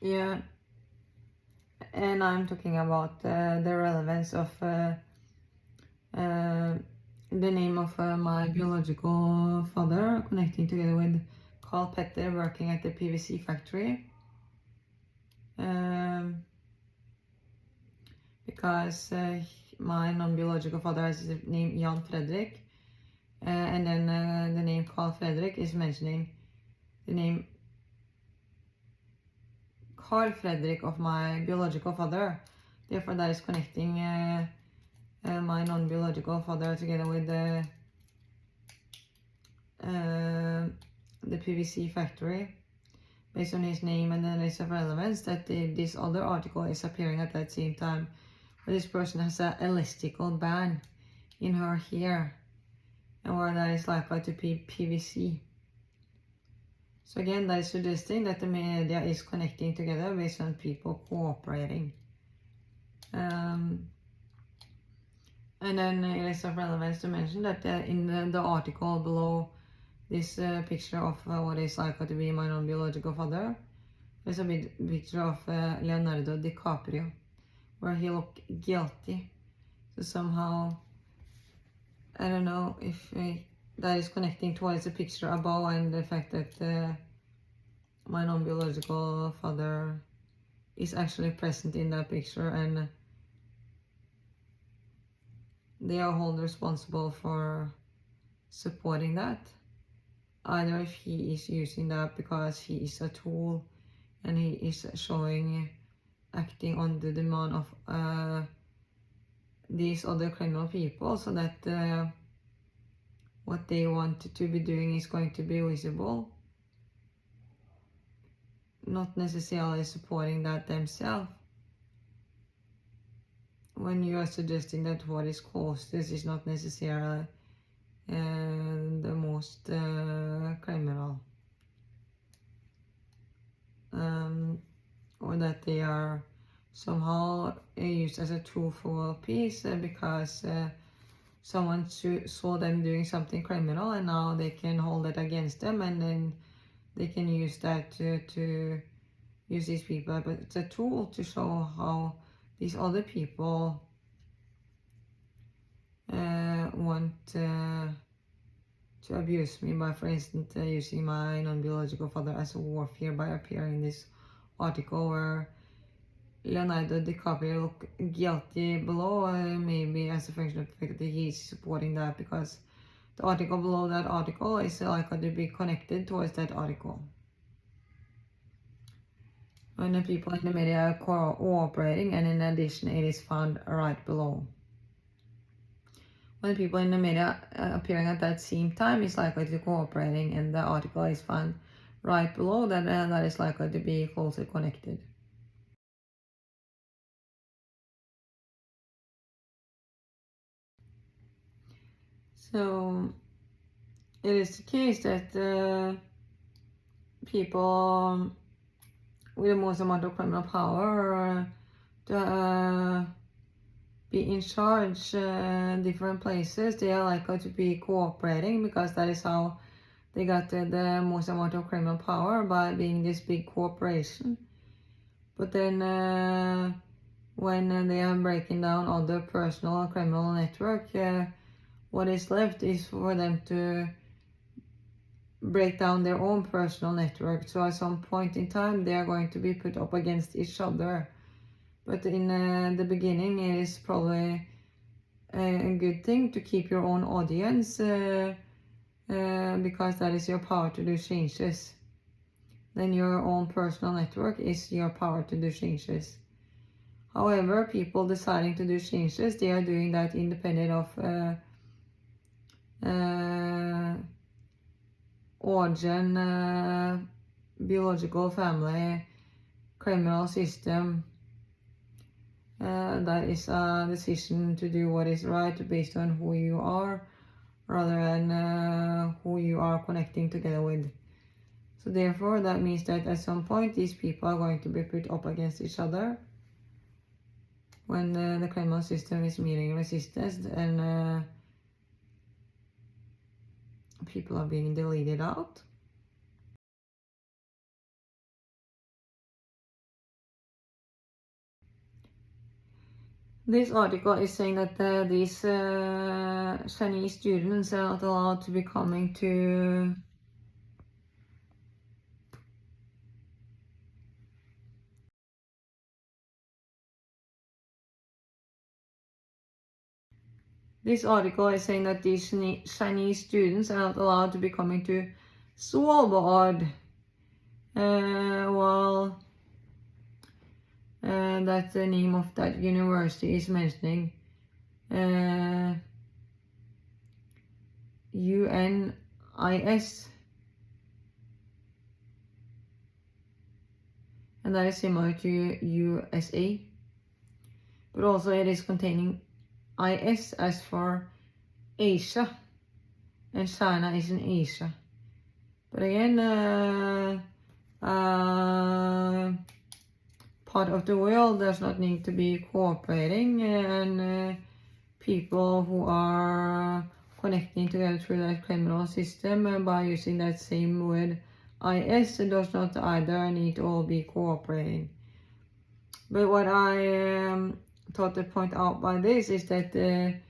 Yeah, and I'm talking about the relevance of the name of my biological father, connecting together with Carl Petter working at the PVC factory. Because my non-biological father has the name Jan Fredrik, and then the name Carl Fredrik is mentioning the name Carl Fredrik of my biological father. Therefore, that is connecting my non-biological father together with the PVC factory, based on his name, and then it's of relevance that this other article is appearing at that same time, where this person has an elastical band in her hair, and where that is likely to be PVC. So again, that is suggesting that the media is connecting together based on people cooperating. And then it is of relevance to mention that in the article below this picture of what is likely to be my non-biological father, there's a picture of Leonardo DiCaprio, where he looked guilty. So somehow, I don't know if that is connecting towards the picture above and the fact that my non-biological father is actually present in that picture, and they are all responsible for supporting that. Either if he is using that because he is a tool and he is acting on the demand of these other criminal people, so that what they want to be doing is going to be visible, not necessarily supporting that themselves. When you are suggesting that what is closest is not necessarily the most criminal, or that they are somehow used as a tool for peace because someone saw them doing something criminal and now they can hold it against them, and then they can use that to use these people. But it's a tool to show how these other people want to abuse me by, for instance, using my non-biological father as a warfare by appearing in this article where Leonardo DiCaprio looked guilty below, maybe as a function of the fact that he's supporting that because the article below that article is likely to be connected towards that article. When the people in the media are cooperating, and in addition it is found right below. When people in the media appearing at that same time is likely to be cooperating and the article is found right below, then that is likely to be closely connected. So it is the case that people with the most amount of criminal power to be in charge different places, they are likely to be cooperating because that is how they got the most amount of criminal power, by being this big corporation. But then when they are breaking down other personal criminal network, what is left is for them to break down their own personal network. So at some point in time they are going to be put up against each other. But in the beginning it is probably a good thing to keep your own audience because that is your power to do changes. Then your own personal network is your power to do changes. However, people deciding to do changes, they are doing that independent of origin, biological family, criminal system. That is a decision to do what is right based on who you are, rather than who you are connecting together with. So therefore, that means that at some point these people are going to be put up against each other when the criminal system is meeting resistance and people are being deleted out. This article is saying that these Chinese students are not allowed to be coming to This article is saying that these Chinese students are not allowed to be coming to Svalbard. Well, that's the name of that university is mentioning. UNIS. And that is similar to USA. But also it is containing IS as for Asia, and China is in Asia. But again, part of the world does not need to be cooperating, and people who are connecting together through that criminal system by using that same word IS does not either need to all be cooperating. But what I thought to point out by this is that it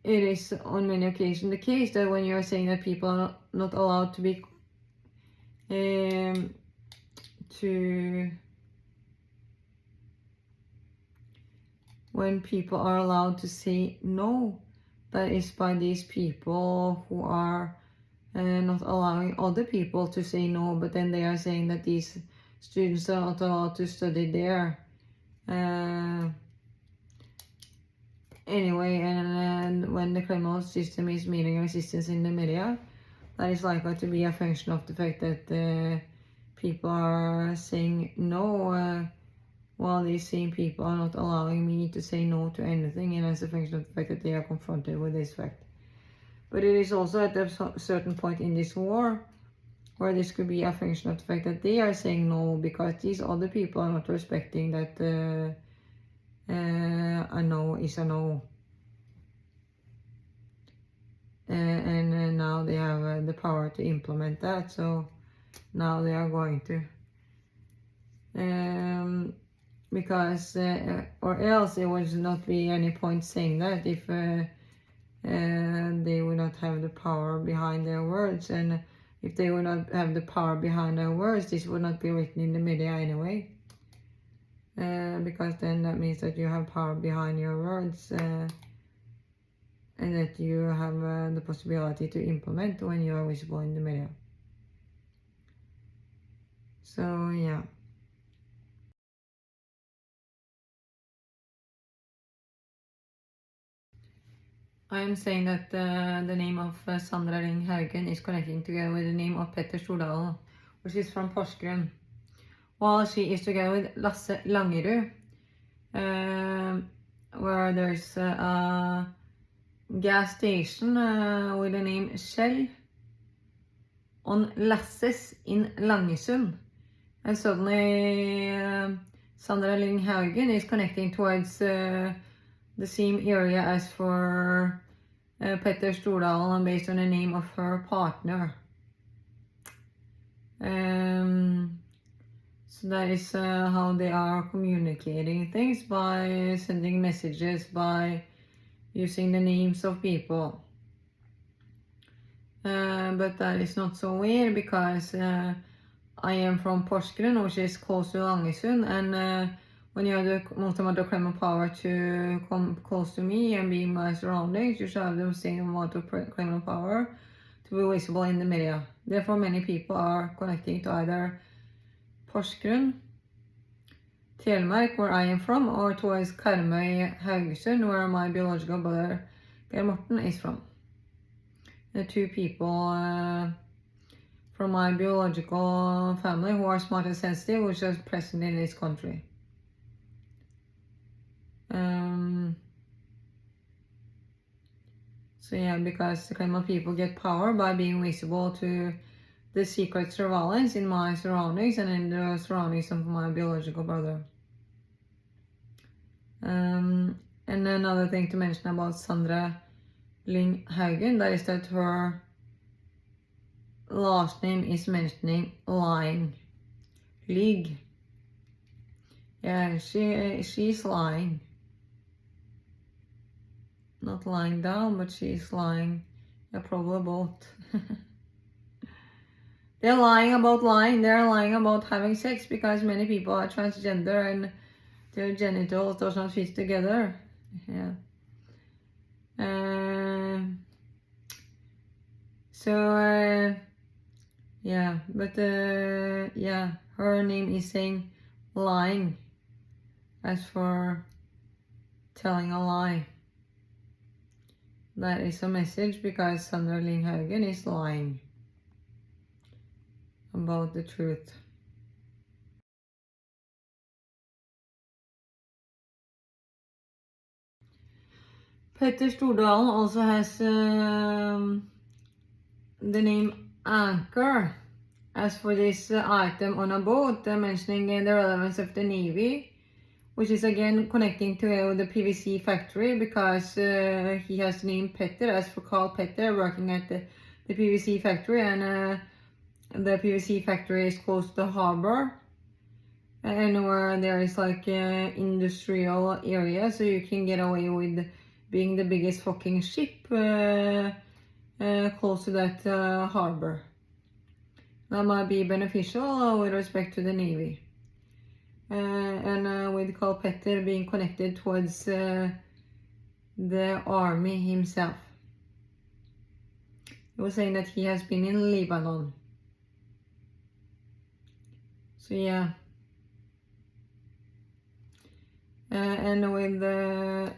is on many occasions the case that when you are saying that people are not allowed to be when people are allowed to say no, that is by these people who are not allowing other people to say no, but then they are saying that these students are not allowed to study there. Anyway, and when the criminal system is meeting resistance in the media, that is likely to be a function of the fact that people are saying no, while these same people are not allowing me to say no to anything, and as a function of the fact that they are confronted with this fact. But it is also at a certain point in this war where this could be a function of the fact that they are saying no because these other people are not respecting that a no is a no. And now they have the power to implement that, so now they are going to. Because, or else it would not be any point saying that if they would not have the power behind their words, and if they would not have the power behind their words, this would not be written in the media anyway, because then that means that you have power behind your words, and that you have the possibility to implement when you are visible in the media. So yeah. I am saying that the name of Sandra Ring Haugen is connecting together with the name of Petter Stordalen, which is from Porsgrunn, while she is together with Lasse Langerud, where there's a gas station with the name Shell on Lasses in Langesund, and suddenly Sandra Ring Haugen is connecting towards the same area as for Petter Stordalen based on the name of her partner. So that is how they are communicating things, by sending messages, by using the names of people. But that is not so weird because I am from Porsgrunn, which is close to Langesund, and when you have the multiple criminal power to come close to me and be in my surroundings, you should have the same amount of criminal power to be visible in the media. Therefore, many people are connecting to either Porsgrunn, Telemark, where I am from, or towards Karmøy, Haugesund, where my biological brother Geir Morten is from. The two people from my biological family who are smart and sensitive, which is present in this country. So yeah, because the criminal people get power by being visible to the secret surveillance in my surroundings and in the surroundings of my biological brother. And another thing to mention about Sandra Ling Haugen, that is that her last name is mentioning lying. Lig. Yeah, she's lying. Not lying down, but she's lying. Yeah, probably both. They're lying about lying. They're lying about having sex because many people are transgender and their genitals does not fit together. Yeah. Yeah, but yeah, her name is saying lying as for telling a lie. That is a message because Sandra Ling Haugen is lying about the truth. Petter Stordalen also has the name anchor as for this item on a boat, mentioning the relevance of the Navy, which is again connecting to the PVC factory because he has the name Petter, as for Carl Petter, working at the PVC factory, and the PVC factory is close to the harbor, and where there is like industrial area, so you can get away with being the biggest fucking ship close to that harbor. That might be beneficial with respect to the Navy. And with Carl Petter being connected towards the army himself. He was saying that he has been in Lebanon. So yeah. And with the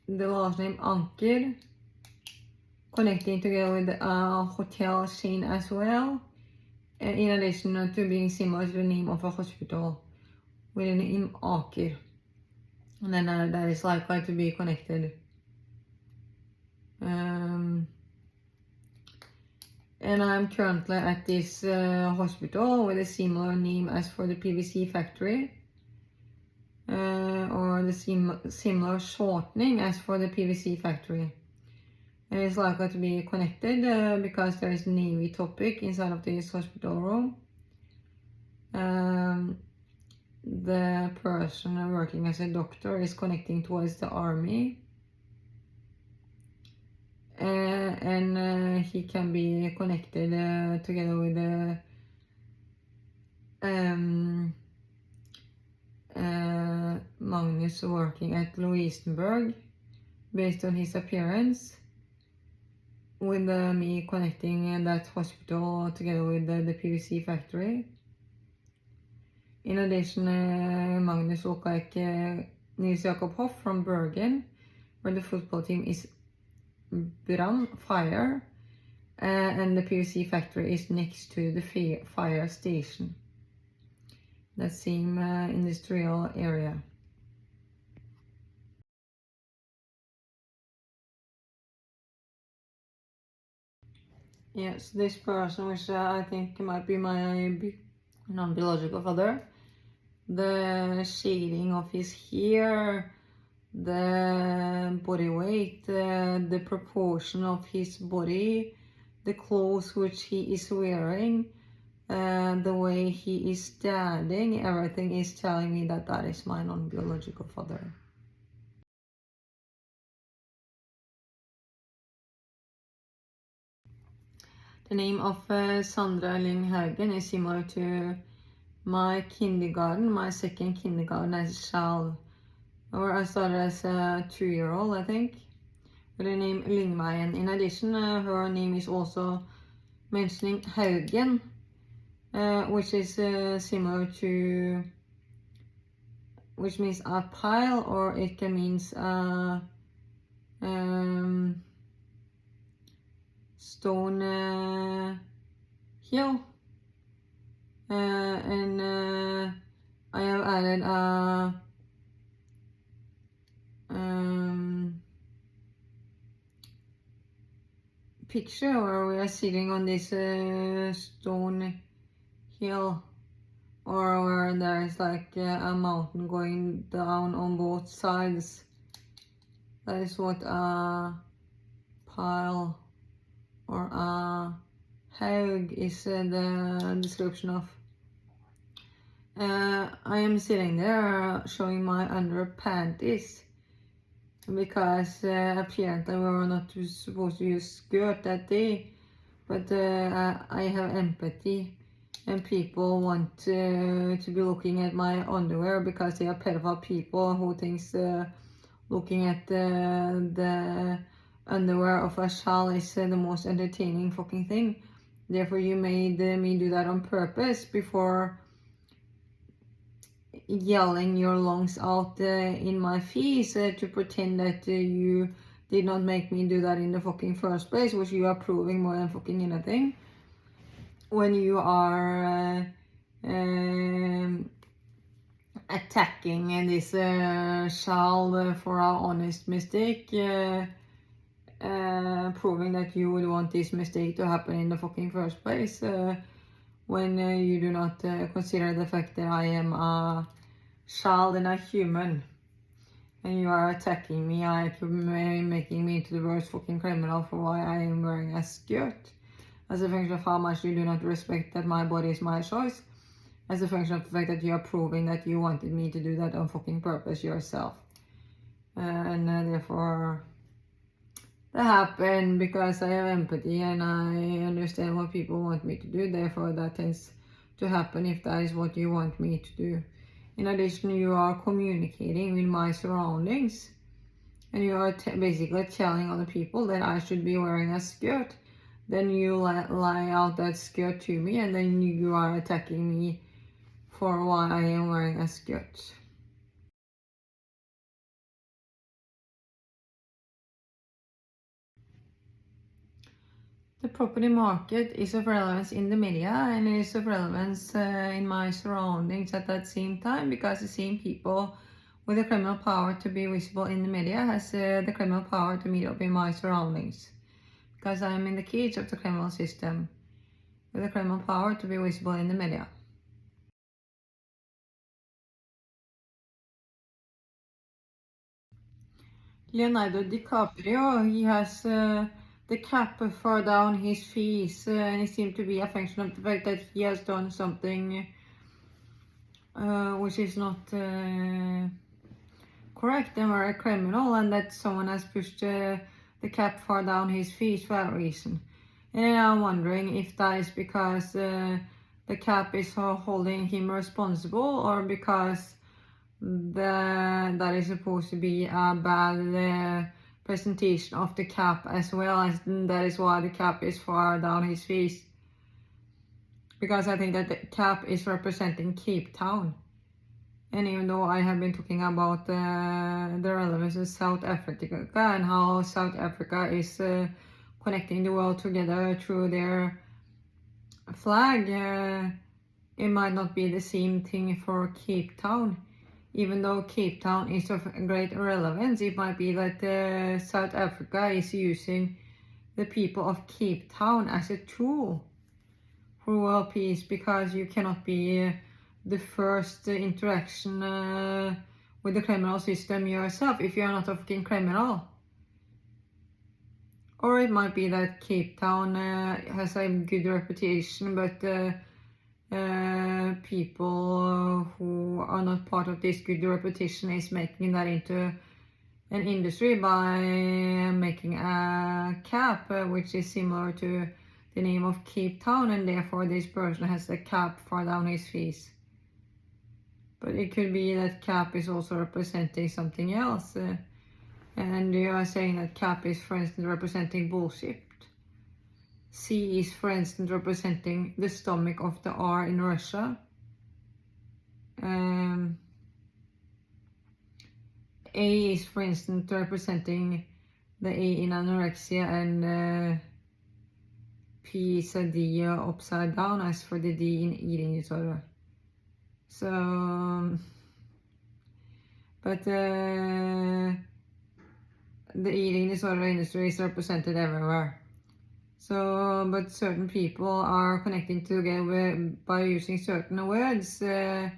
last name Anker, connecting together with a hotel chain as well, in addition to being similar to the name of a hospital with the name Aker. And then that is likely to be connected. And I'm currently at this hospital with a similar name as for the PVC factory, or the similar shortening as for the PVC factory. And it's likely to be connected because there is a Navy topic inside of this hospital room. The person working as a doctor is connecting towards the army. And he can be connected together with Magnus working at Louisenburg, based on his appearance, with me connecting that hospital together with the PVC factory. In addition, Magnus looked like Nils Jakob Hoff from Bergen, where the football team is Brann, fire, and the PVC factory is next to the fire station. That same industrial area. Yes, this person, which I think might be my non-biological father, the shading of his hair, the body weight, the proportion of his body, the clothes which he is wearing, the way he is standing, everything is telling me that that is my non-biological father. The name of Sandra Ling Haugen is similar to my kindergarten, my second kindergarten as a child. Or I started as a 2-year-old, I think, with the name Lyngveien. In addition, her name is also mentioning Haugen, which is similar to, which means a pile, or it can mean stone hill. And I have added a picture where we are sitting on this stone hill, or where there is like a mountain going down on both sides. That is what a pile or a haug is the description of. I am sitting there showing my underpanties because apparently we were not supposed to use skirt that day, but I have empathy, and people want to be looking at my underwear because they are pedophile people who thinks looking at the underwear of a child is the most entertaining fucking thing. Therefore you made me do that on purpose before yelling your lungs out in my face to pretend that you did not make me do that in the fucking first place, which you are proving more than fucking anything. When you are attacking this child for an honest mistake, proving that you would want this mistake to happen in the fucking first place, when you do not consider the fact that I am a child and a human. And you are attacking me, like making me into the worst fucking criminal for why I am wearing a skirt. As a function of how much you do not respect that my body is my choice. As a function of the fact that you are proving that you wanted me to do that on fucking purpose yourself. And therefore, that happened because I have empathy and I understand what people want me to do. Therefore, that tends to happen if that is what you want me to do. In addition, you are communicating with my surroundings. And you are basically telling other people that I should be wearing a skirt. Then you lie out that skirt to me, and then you are attacking me for why I am wearing a skirt. The property market is of relevance in the media, and it is of relevance in my surroundings at that same time, because the same people with the criminal power to be visible in the media has the criminal power to meet up in my surroundings. Because I am in the cage of the criminal system with the criminal power to be visible in the media. Leonardo DiCaprio, he has the cap far down his face, and it seems to be a function of the fact that he has done something which is not correct and very criminal, and that someone has pushed the cap far down his face for that reason. And I'm wondering if that is because the cap is holding him responsible, or because that is supposed to be a bad presentation of the cap as well, as that is why the cap is far down his face. Because I think that the cap is representing Cape Town. And even though I have been talking about the relevance of South Africa and how South Africa is connecting the world together through their flag, it might not be the same thing for Cape Town. Even though Cape Town is of great relevance, it might be that South Africa is using the people of Cape Town as a tool for world peace, because you cannot be the first interaction with the criminal system yourself if you are not a fucking criminal. Or it might be that Cape Town has a good reputation, but people who are not part of this good reputation is making that into an industry by making a cap which is similar to the name of Cape Town, and therefore this person has the cap far down his face. But it could be that cap is also representing something else, and you are saying that cap is, for instance, representing bullshit. C is, for instance, representing the stomach of the R in Russia. A is, for instance, representing the A in anorexia, and P is a D upside down, as for the D in eating disorder. So, but the eating disorder industry is represented everywhere. So, but certain people are connecting together by using certain words and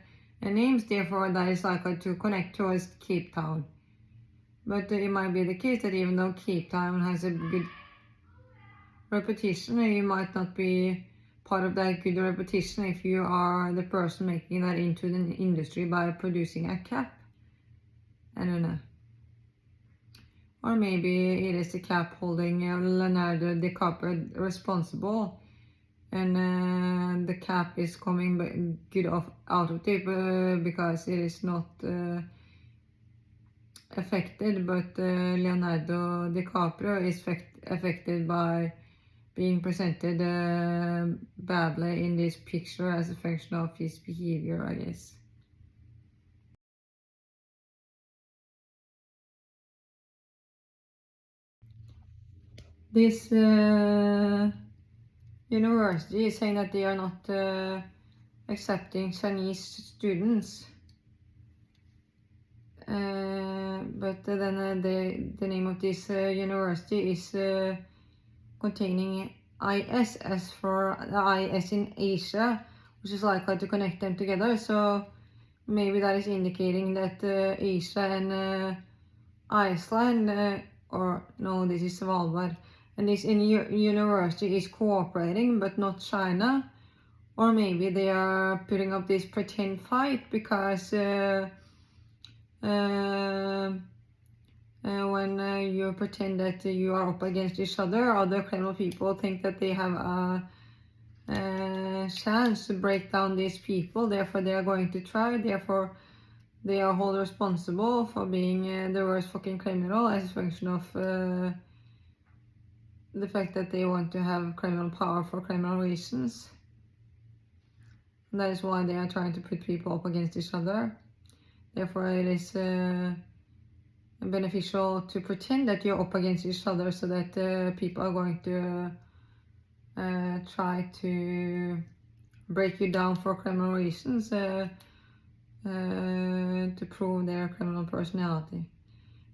names, therefore that is likely to connect towards Cape Town. But it might be the case that even though Cape Town has a good reputation, you might not be part of that good reputation if you are the person making that into the industry by producing a cap. I don't know. Or maybe it is the cap holding Leonardo DiCaprio responsible, and the cap is coming good out of it because it is not affected, but Leonardo DiCaprio is affected by being presented badly in this picture as a function of his behavior, I guess. This university is saying that they are not accepting Chinese students. But then the name of this university is containing IS, as for the IS in Asia, which is likely to connect them together. So maybe that is indicating that Asia and Iceland, or no, this is Svalbard, and this university is cooperating, but not China. Or maybe they are putting up this pretend fight because when you pretend that you are up against each other criminal people think that they have a chance to break down these people. Therefore, they are going to try. Therefore, they are held responsible for being the worst fucking criminal as a function of the fact that they want to have criminal power for criminal reasons. And that is why they are trying to put people up against each other. Therefore, it is beneficial to pretend that you're up against each other so that people are going to try to break you down for criminal reasons to prove their criminal personality.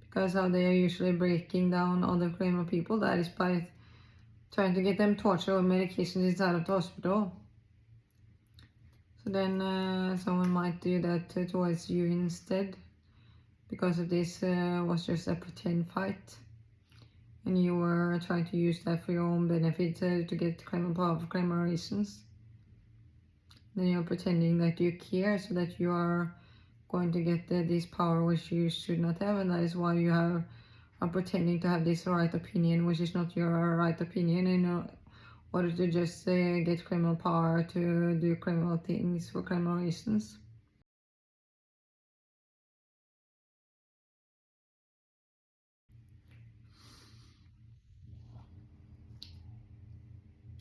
Because how they are usually breaking down other criminal people, that is by trying to get them tortured or medications inside of the hospital. So then someone might do that towards you instead, because of this was just a pretend fight and you were trying to use that for your own benefit to get criminal power for criminal reasons. Then you're pretending that you care so that you are going to get this power which you should not have, and that is why you are pretending to have this right opinion which is not your right opinion in order to just get criminal power to do criminal things for criminal reasons.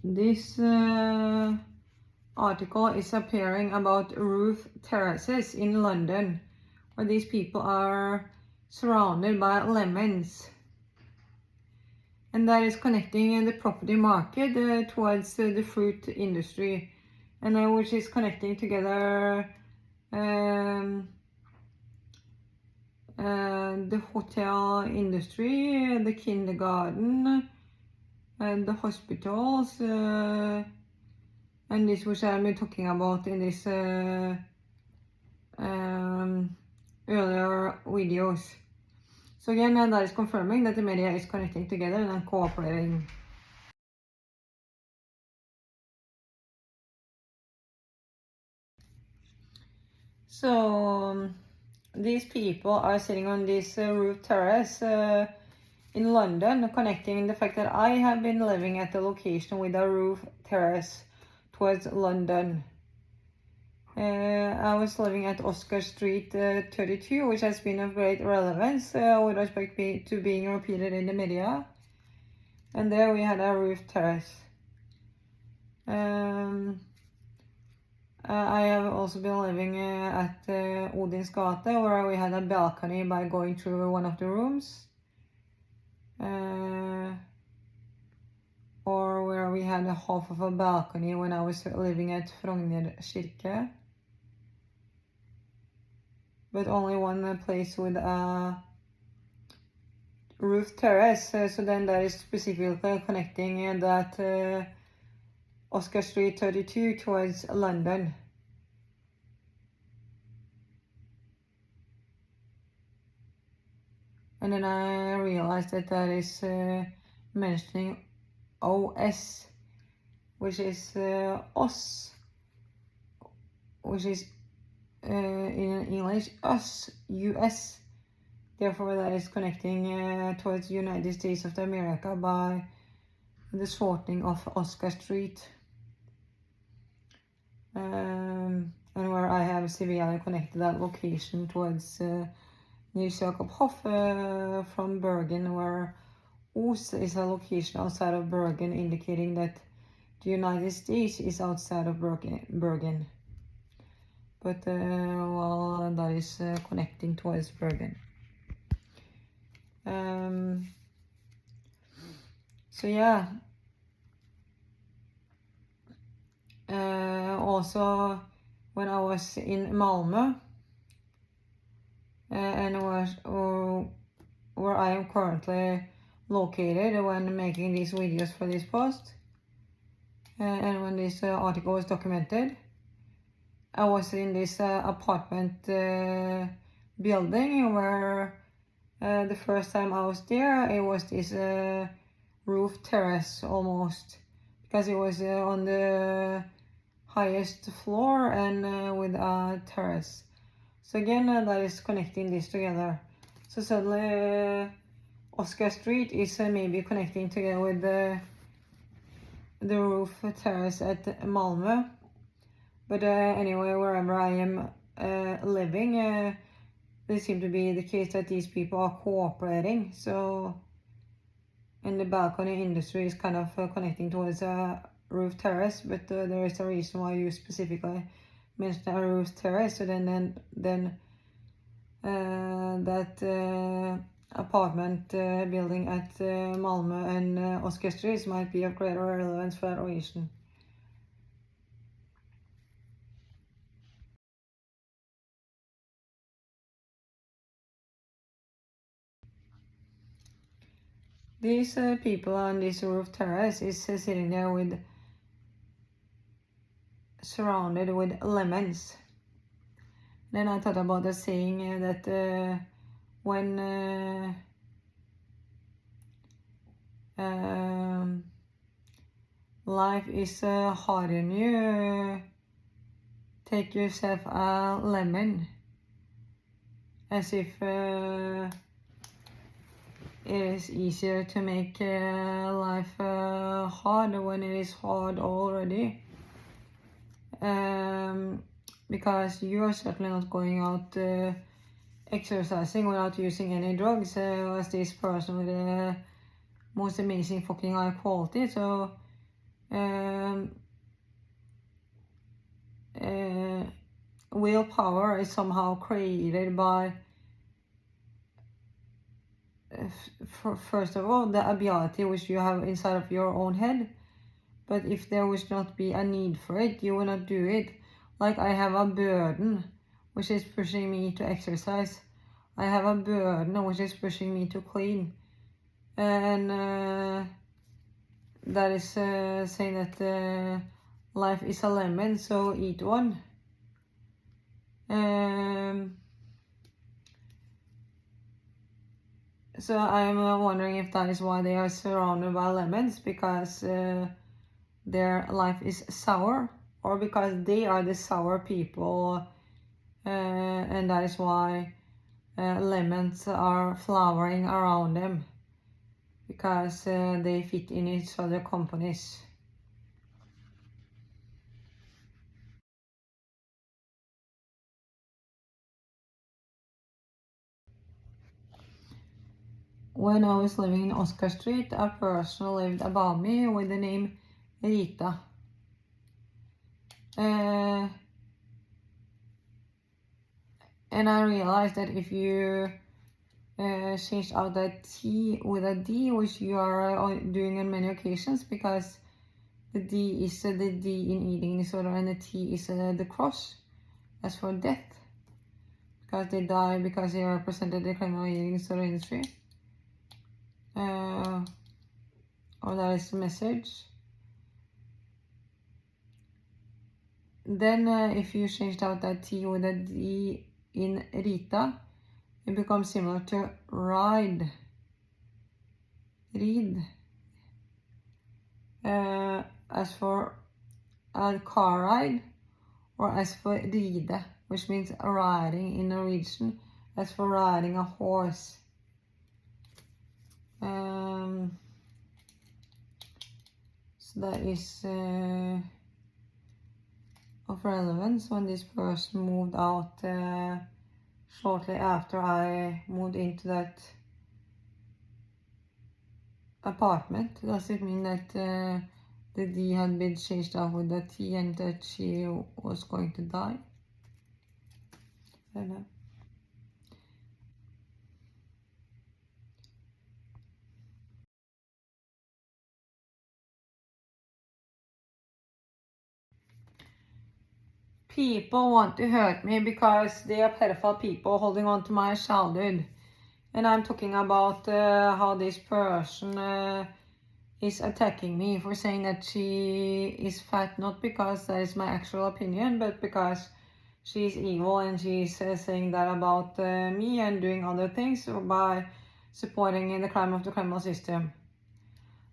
This article is appearing about roof terraces in London, where these people are surrounded by lemons. And that is connecting the property market towards the fruit industry, and which is connecting together the hotel industry, the kindergarten, and the hospitals, and this which I've been talking about in this earlier videos. So again, that is confirming that the media is connecting together and cooperating. So these people are sitting on this roof terrace in London, connecting the fact that I have been living at the location with a roof terrace towards London. I was living at Oscar Street 32, which has been of great relevance with respect to being repeated in the media. And there we had a roof terrace. I have also been living at Odins Gate, where we had a balcony by going through one of the rooms. Or where we had a half of a balcony when I was living at Frogner Kirke. But only one place with a roof terrace, so then that is specifically connecting that Oscar Street 32 towards London. And then I realized that that is mentioning OS, which is us, which is in English us, US. Therefore, that is connecting towards the United States of America by the shortening of Oscar Street. And where I have severely connected that location towards Nils Jakob Hoff from Bergen, where Os is a location outside of Bergen, indicating that the United States is outside of Bergen. But well, that is connecting towards Bergen. So yeah. Also, when I was in Malmö, and where I am currently located when making these videos for this post, and when this article was documented, I was in this apartment building where the first time I was there, it was this roof terrace almost, because it was on the highest floor and with a terrace. So again, that is connecting this together. So suddenly Oscar Street is maybe connecting together with the roof terrace at Malmö. But anyway, wherever I am living, it seems to be the case that these people are cooperating. So, and the balcony industry is kind of connecting towards a roof terrace, but there is a reason why you specifically mentioned a roof terrace. So then that apartment building at Malmö and Oscar Street might be of greater relevance for that reason. These people on this roof terrace is sitting there with surrounded with lemons. Then I thought about the saying that when life is hard on you, take yourself a lemon, as if it is easier to make life hard when it is hard already. Because you are certainly not going out exercising without using any drugs, as this person with the most amazing fucking high quality. So willpower is somehow created by first of all the ability which you have inside of your own head. But if there would not be a need for it, you will not do it. Like I have a burden which is pushing me to exercise. I have a burden which is pushing me to clean. And that is saying that life is a lemon, so eat one. So I'm wondering if that is why they are surrounded by lemons, because their life is sour, or because they are the sour people, and that is why lemons are flowering around them, because they fit in each other companies. When I was living in Oscar Street, a person lived above me with the name Rita. And I realized that if you change out that T with a D, which you are doing on many occasions, because the D is the D in eating disorder and the T is the cross, as for death, because they die because they represented the criminal eating disorder industry. Or that is the message. Then if you changed out that T with a D in Rita, it becomes similar to ride. Read. As for a car ride, or as for ride, which means riding in Norwegian, as for riding a horse. So that is of relevance when this person moved out shortly after I moved into that apartment. Does it mean that the D had been changed out with the T and that she was going to die? I don't know. People want to hurt me because they are pedophile people holding on to my childhood. And I'm talking about how this person is attacking me for saying that she is fat, not because that is my actual opinion, but because she's evil and she's saying that about me and doing other things by supporting the crime of the criminal system.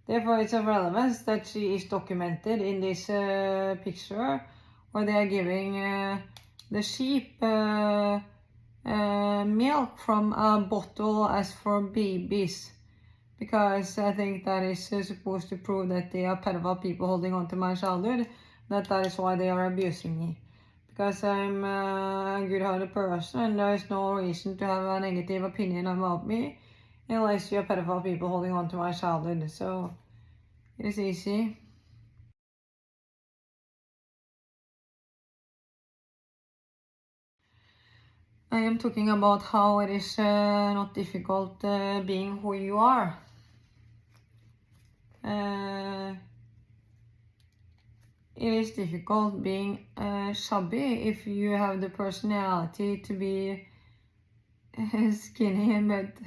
Therefore, it's of relevance that she is documented in this picture where they are giving the sheep milk from a bottle as for babies. Because I think that is supposed to prove that they are pedophile people holding on to my childhood, that is why they are abusing me. Because I'm a good-hearted person and there is no reason to have a negative opinion about me unless you are pedophile people holding on to my childhood. So it is easy. I am talking about how it is not difficult being who you are. It is difficult being chubby if you have the personality to be skinny, but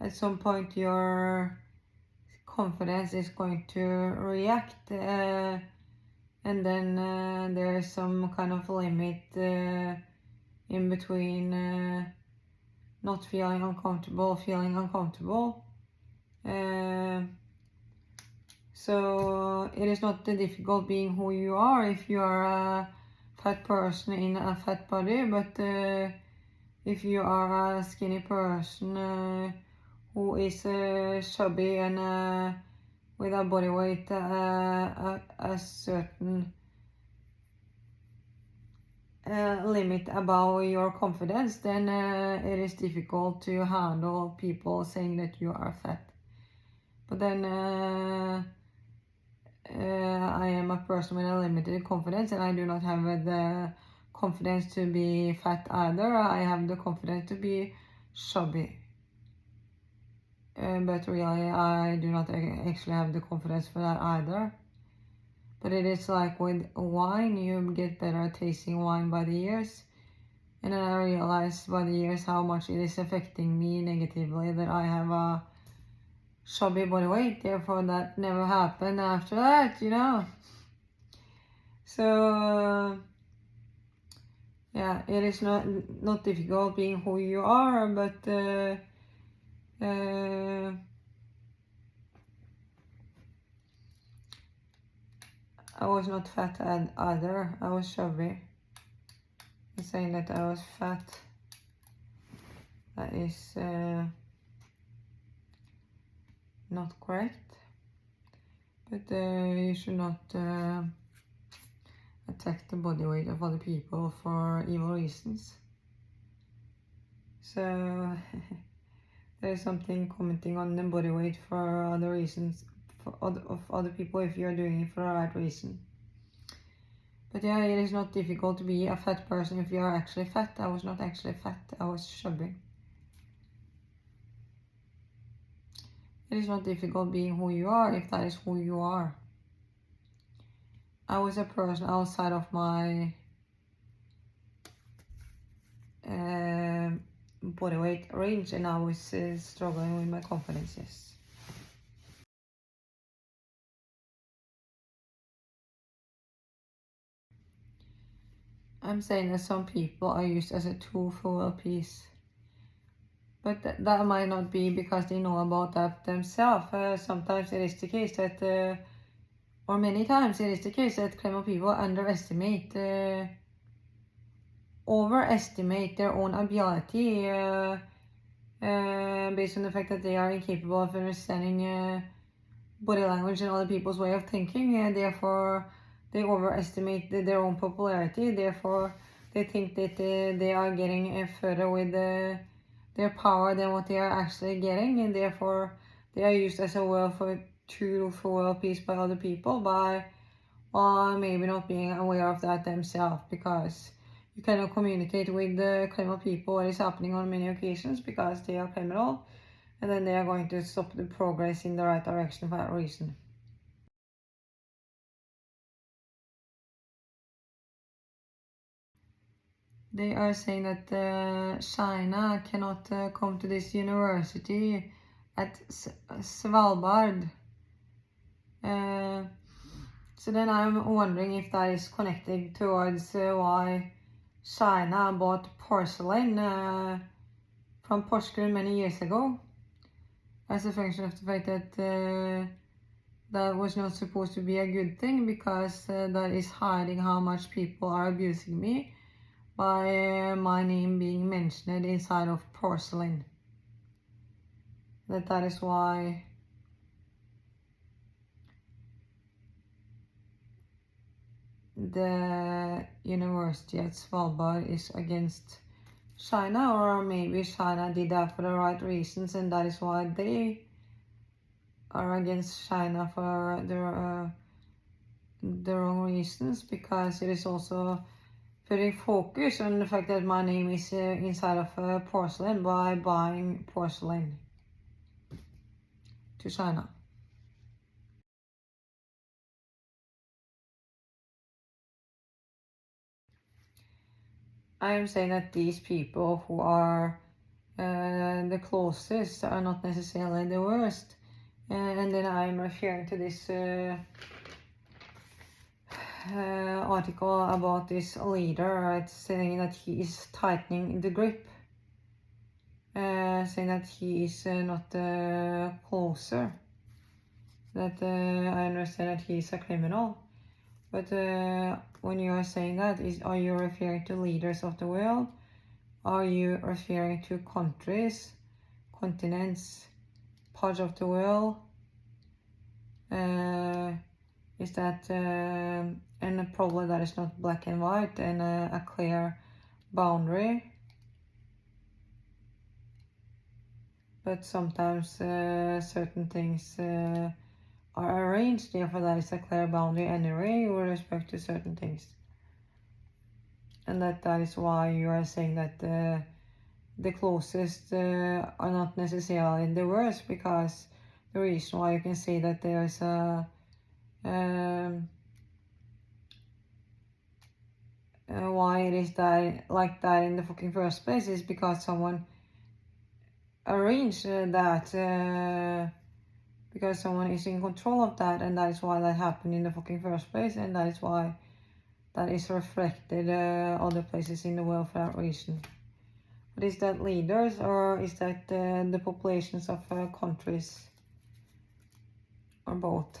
at some point your confidence is going to react, and then there is some kind of limit in between not feeling uncomfortable, feeling uncomfortable. So it is not difficult being who you are if you are a fat person in a fat body, but if you are a skinny person who is chubby and with a body weight a certain limit above your confidence, then it is difficult to handle people saying that you are fat. But then I am a person with a limited confidence and I do not have the confidence to be fat either. I have the confidence to be chubby. But really I do not actually have the confidence for that either. But it is like with wine, you get better at tasting wine by the years. And then I realized by the years how much it is affecting me negatively that I have a chubby body weight. Therefore that never happened after that, you know. So yeah, it is not difficult being who you are, but I was not fat either. I was chubby. And saying that I was fat, that is not correct. But you should not attack the body weight of other people for evil reasons. So there is something commenting on the body weight for other reasons, of other people if you're doing it for the right reason. But yeah, it is not difficult to be a fat person if you are actually fat. I was not actually fat, I was chubby. It is not difficult being who you are if that is who you are. I was a person outside of my body weight range and I was struggling with my confidence, yes. I'm saying that some people are used as a tool for world peace. But that might not be because they know about that themselves. Sometimes it is the case that, or many times it is the case that criminal people overestimate their own ability based on the fact that they are incapable of understanding body language and other people's way of thinking. Therefore, they overestimate their own popularity. Therefore, they think that they are getting further with their power than what they are actually getting, and therefore they are used as a tool for world peace by other people by maybe not being aware of that themselves, because you cannot communicate with the criminal people what is happening on many occasions because they are criminal, and then they are going to stop the progress in the right direction for that reason. They are saying that China cannot come to this university at Svalbard. So then I'm wondering if that is connected towards why China bought porcelain from Porsgrunn many years ago, as a function of the fact that that was not supposed to be a good thing, because that is hiding how much people are abusing me by my name being mentioned inside of porcelain. That is why the university at Svalbard is against China, or maybe China did that for the right reasons, and that is why they are against China for the wrong reasons, because it is also putting focus on the fact that my name is inside of porcelain by buying porcelain to China. I am saying that these people who are the closest are not necessarily the worst. And then I'm referring to this article about this leader. It's saying that he is tightening the grip. Saying that he is not closer. That I understand that he is a criminal. But when you are saying that, are you referring to leaders of the world? Are you referring to countries, continents, parts of the world? Is that and probably that is not black and white and a clear boundary, but sometimes certain things are arranged, therefore that is a clear boundary anyway with respect to certain things. And that is why you are saying that the closest are not necessarily the worst, because the reason why you can say that there's a why it is that like that in the fucking first place is because someone arranged that, because someone is in control of that, and that is why that happened in the fucking first place, and that is why that is reflected other places in the world for that reason. But is that leaders, or is that the populations of countries, or both?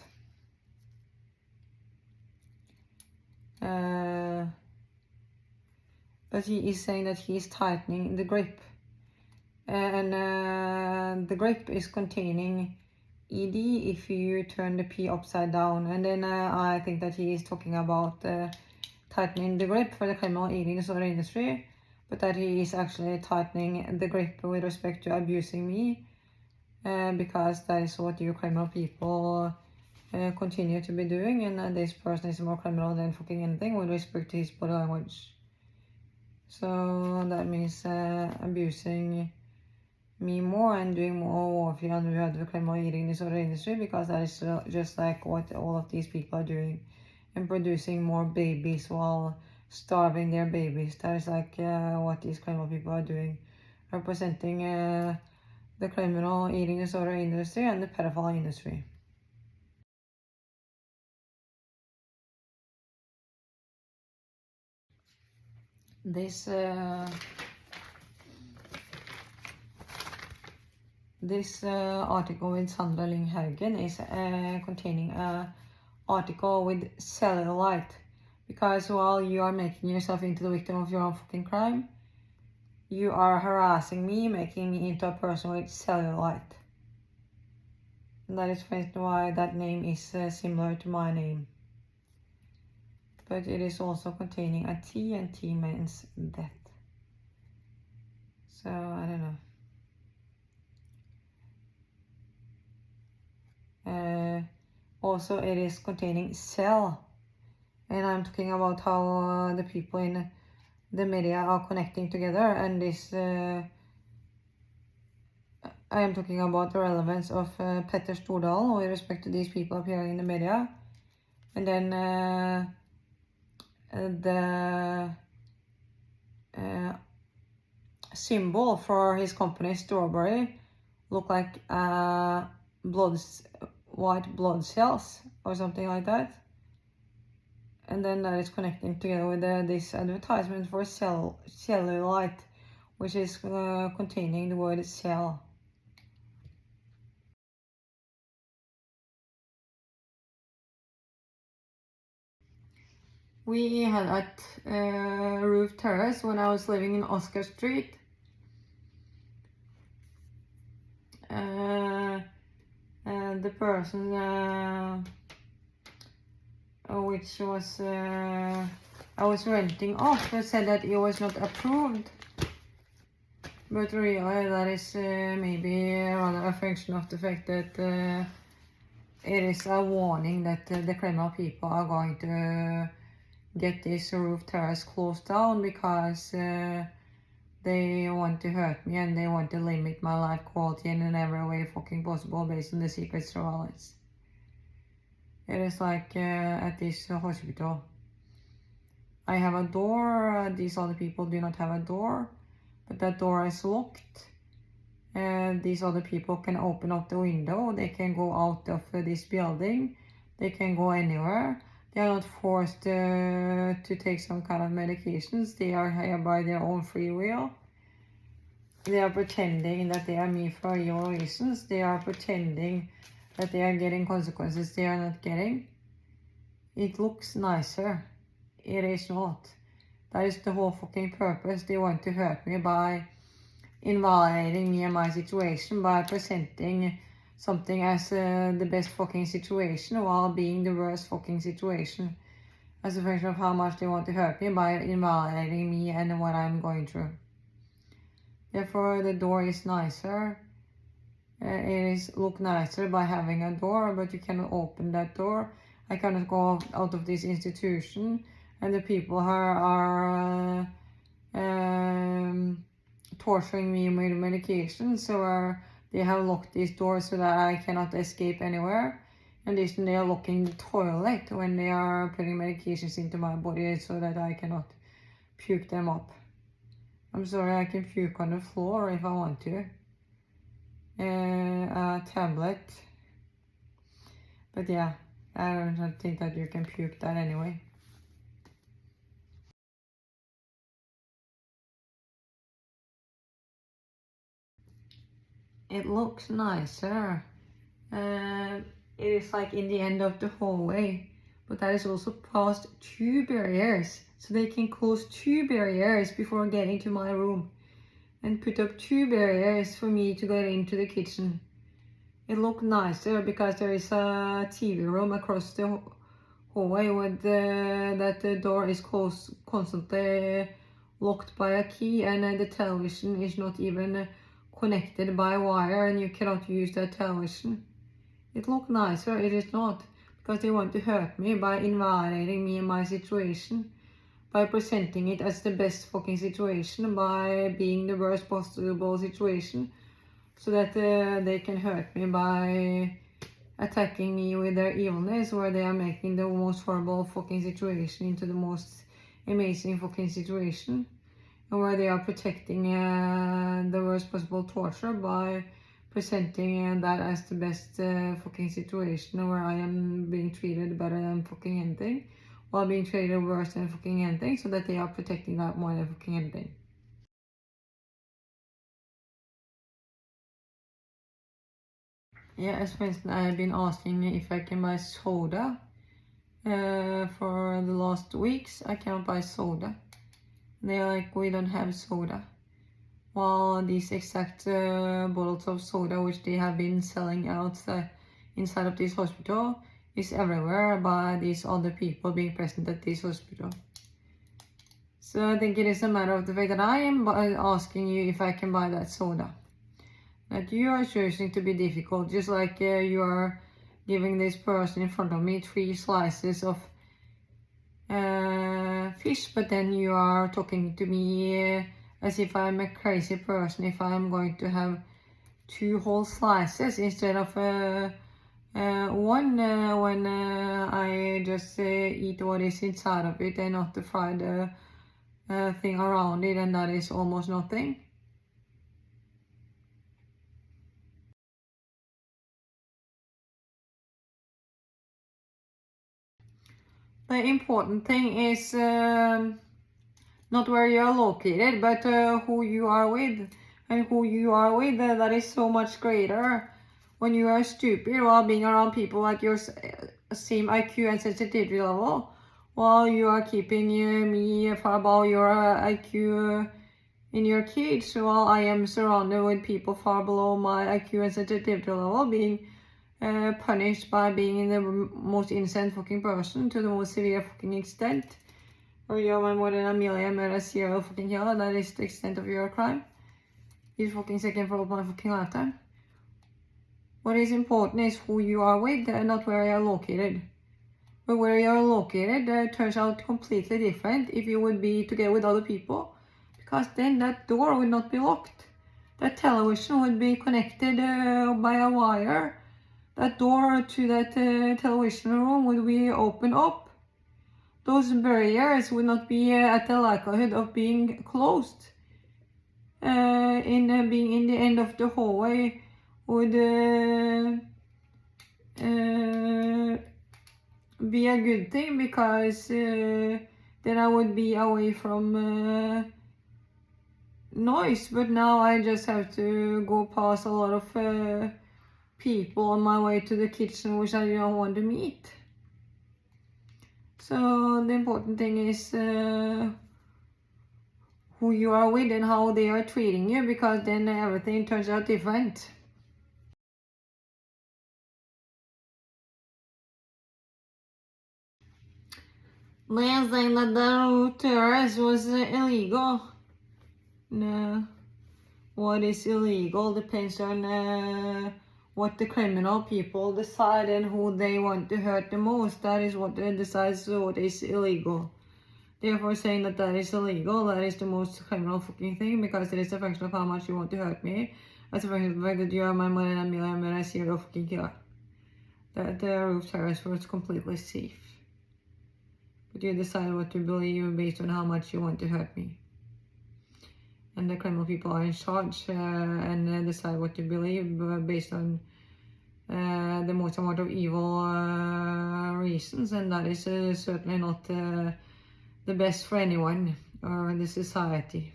But he is saying that he is tightening the grip, and the grip is containing ed if you turn the p upside down, and then I think that he is talking about tightening the grip for the criminal eating disorder industry, but that he is actually tightening the grip with respect to abusing me, because that is what you criminal people continue to be doing, and this person is more criminal than fucking anything with respect to his body language. So that means abusing me more and doing more warfare on behalf of the criminal eating disorder industry, because that is just like what all of these people are doing, and producing more babies while starving their babies. That is like what these criminal people are doing, representing the criminal eating disorder industry and the pedophile industry. This article with Sandra Lyng Haugen is containing an article with cellulite, because while you are making yourself into the victim of your own fucking crime, you are harassing me, making me into a person with cellulite. And that is why that name is similar to my name. But it is also containing a T, and T means death. So, I don't know. Also, it is containing cell. And I'm talking about how the people in the media are connecting together, and this... I am talking about the relevance of Petter Stordalen with respect to these people appearing in the media. And then the symbol for his company, Strawberry, look like white blood cells or something like that. And then that is connecting together with this advertisement for cellulite, which is containing the word cell. We had at roof terrace when I was living in Oscar Street. The person which was I was renting off said that it was not approved, but really that is maybe rather a function of the fact that it is a warning that the criminal people are going to get this roof terrace closed down because they want to hurt me and they want to limit my life quality in every way fucking possible based on the secret surveillance. It is like at this hospital. I have a door, these other people do not have a door, but that door is locked. These other people can open up the window, they can go out of this building, they can go anywhere. They are not forced to take some kind of medications. They are here by their own free will. They are pretending that they are me for evil reasons. They are pretending that they are getting consequences they are not getting. It looks nicer. It is not. That is the whole fucking purpose. They want to hurt me by invalidating me and my situation, by presenting something as the best fucking situation while being the worst fucking situation, as a function of how much they want to hurt me by invalidating me and what I'm going through. Therefore, the door is nicer. It is look nicer by having a door, but you cannot open that door. I cannot go out of this institution, and the people are torturing me with medication, so they have locked these doors so that I cannot escape anywhere. In addition, they are locking the toilet when they are putting medications into my body so that I cannot puke them up. I'm sorry, I can puke on the floor if I want to. A tablet. But yeah, I don't think that you can puke that anyway. It looks nicer. It is like in the end of the hallway, but that is also past 2 barriers, so they can close 2 barriers before getting to my room and put up 2 barriers for me to get into the kitchen. It looked nicer because there is a TV room across the hallway with that the door is closed, constantly locked by a key, and the television is not even connected by wire and you cannot use that television. It looked nicer. It is not, because they want to hurt me by invalidating me and my situation, by presenting it as the best fucking situation, by being the worst possible situation, so that they can hurt me by attacking me with their evilness, where they are making the most horrible fucking situation into the most amazing fucking situation, and where they are protecting the worst possible torture by presenting that as the best fucking situation, where I am being treated better than fucking anything, while being treated worse than fucking anything, so that they are protecting that more than fucking anything. Yeah, as for instance, I have been asking if I can buy soda for the last weeks. I can't buy soda. They are like, we don't have soda. While these exact bottles of soda which they have been selling outside inside of this hospital is everywhere by these other people being present at this hospital. So I think it is a matter of the fact that I am asking you if I can buy that soda. That you are choosing to be difficult, just like you are giving this person in front of me 3 slices of fish, but then you are talking to me as if I'm a crazy person if I'm going to have 2 whole slices instead of 1 when I just eat what is inside of it and not the fried thing around it, and that is almost nothing. The important thing is not where you are located, but who you are with. And who you are with, that is so much greater. When you are stupid while being around people at your same IQ and sensitivity level, while you are keeping me far above your IQ in your cage, while I am surrounded with people far below my IQ and sensitivity level, being punished by being the most innocent fucking person to the most severe fucking extent. Or you're my more than a million murder serial fucking killer, that is the extent of your crime. Each fucking second for all my fucking lifetime. What is important is who you are with, not where you are located. But where you are located turns out completely different if you would be together with other people. Because then that door would not be locked. That television would be connected by a wire. That door to that television room would be opened up. Those barriers would not be at the likelihood of being closed. Being in the end of the hallway would be a good thing, because then I would be away from noise. But now I just have to go past a lot of people on my way to the kitchen which I don't want to meet. So the important thing is who you are with and how they are treating you, because then everything turns out different. They're saying that the route tours was illegal. No. What is illegal depends on what the criminal people decide and who they want to hurt the most. That is what decides what is illegal. Therefore, saying that that is illegal, that is the most criminal fucking thing, because it is a function of how much you want to hurt me. That's a function of the fact that you are my more than a million murder serial fucking killer. That the roof terrace was completely safe. But you decide what to believe based on how much you want to hurt me. And the criminal people are in charge and decide what to believe based on the most amount of evil reasons, and that is certainly not the best for anyone or the society.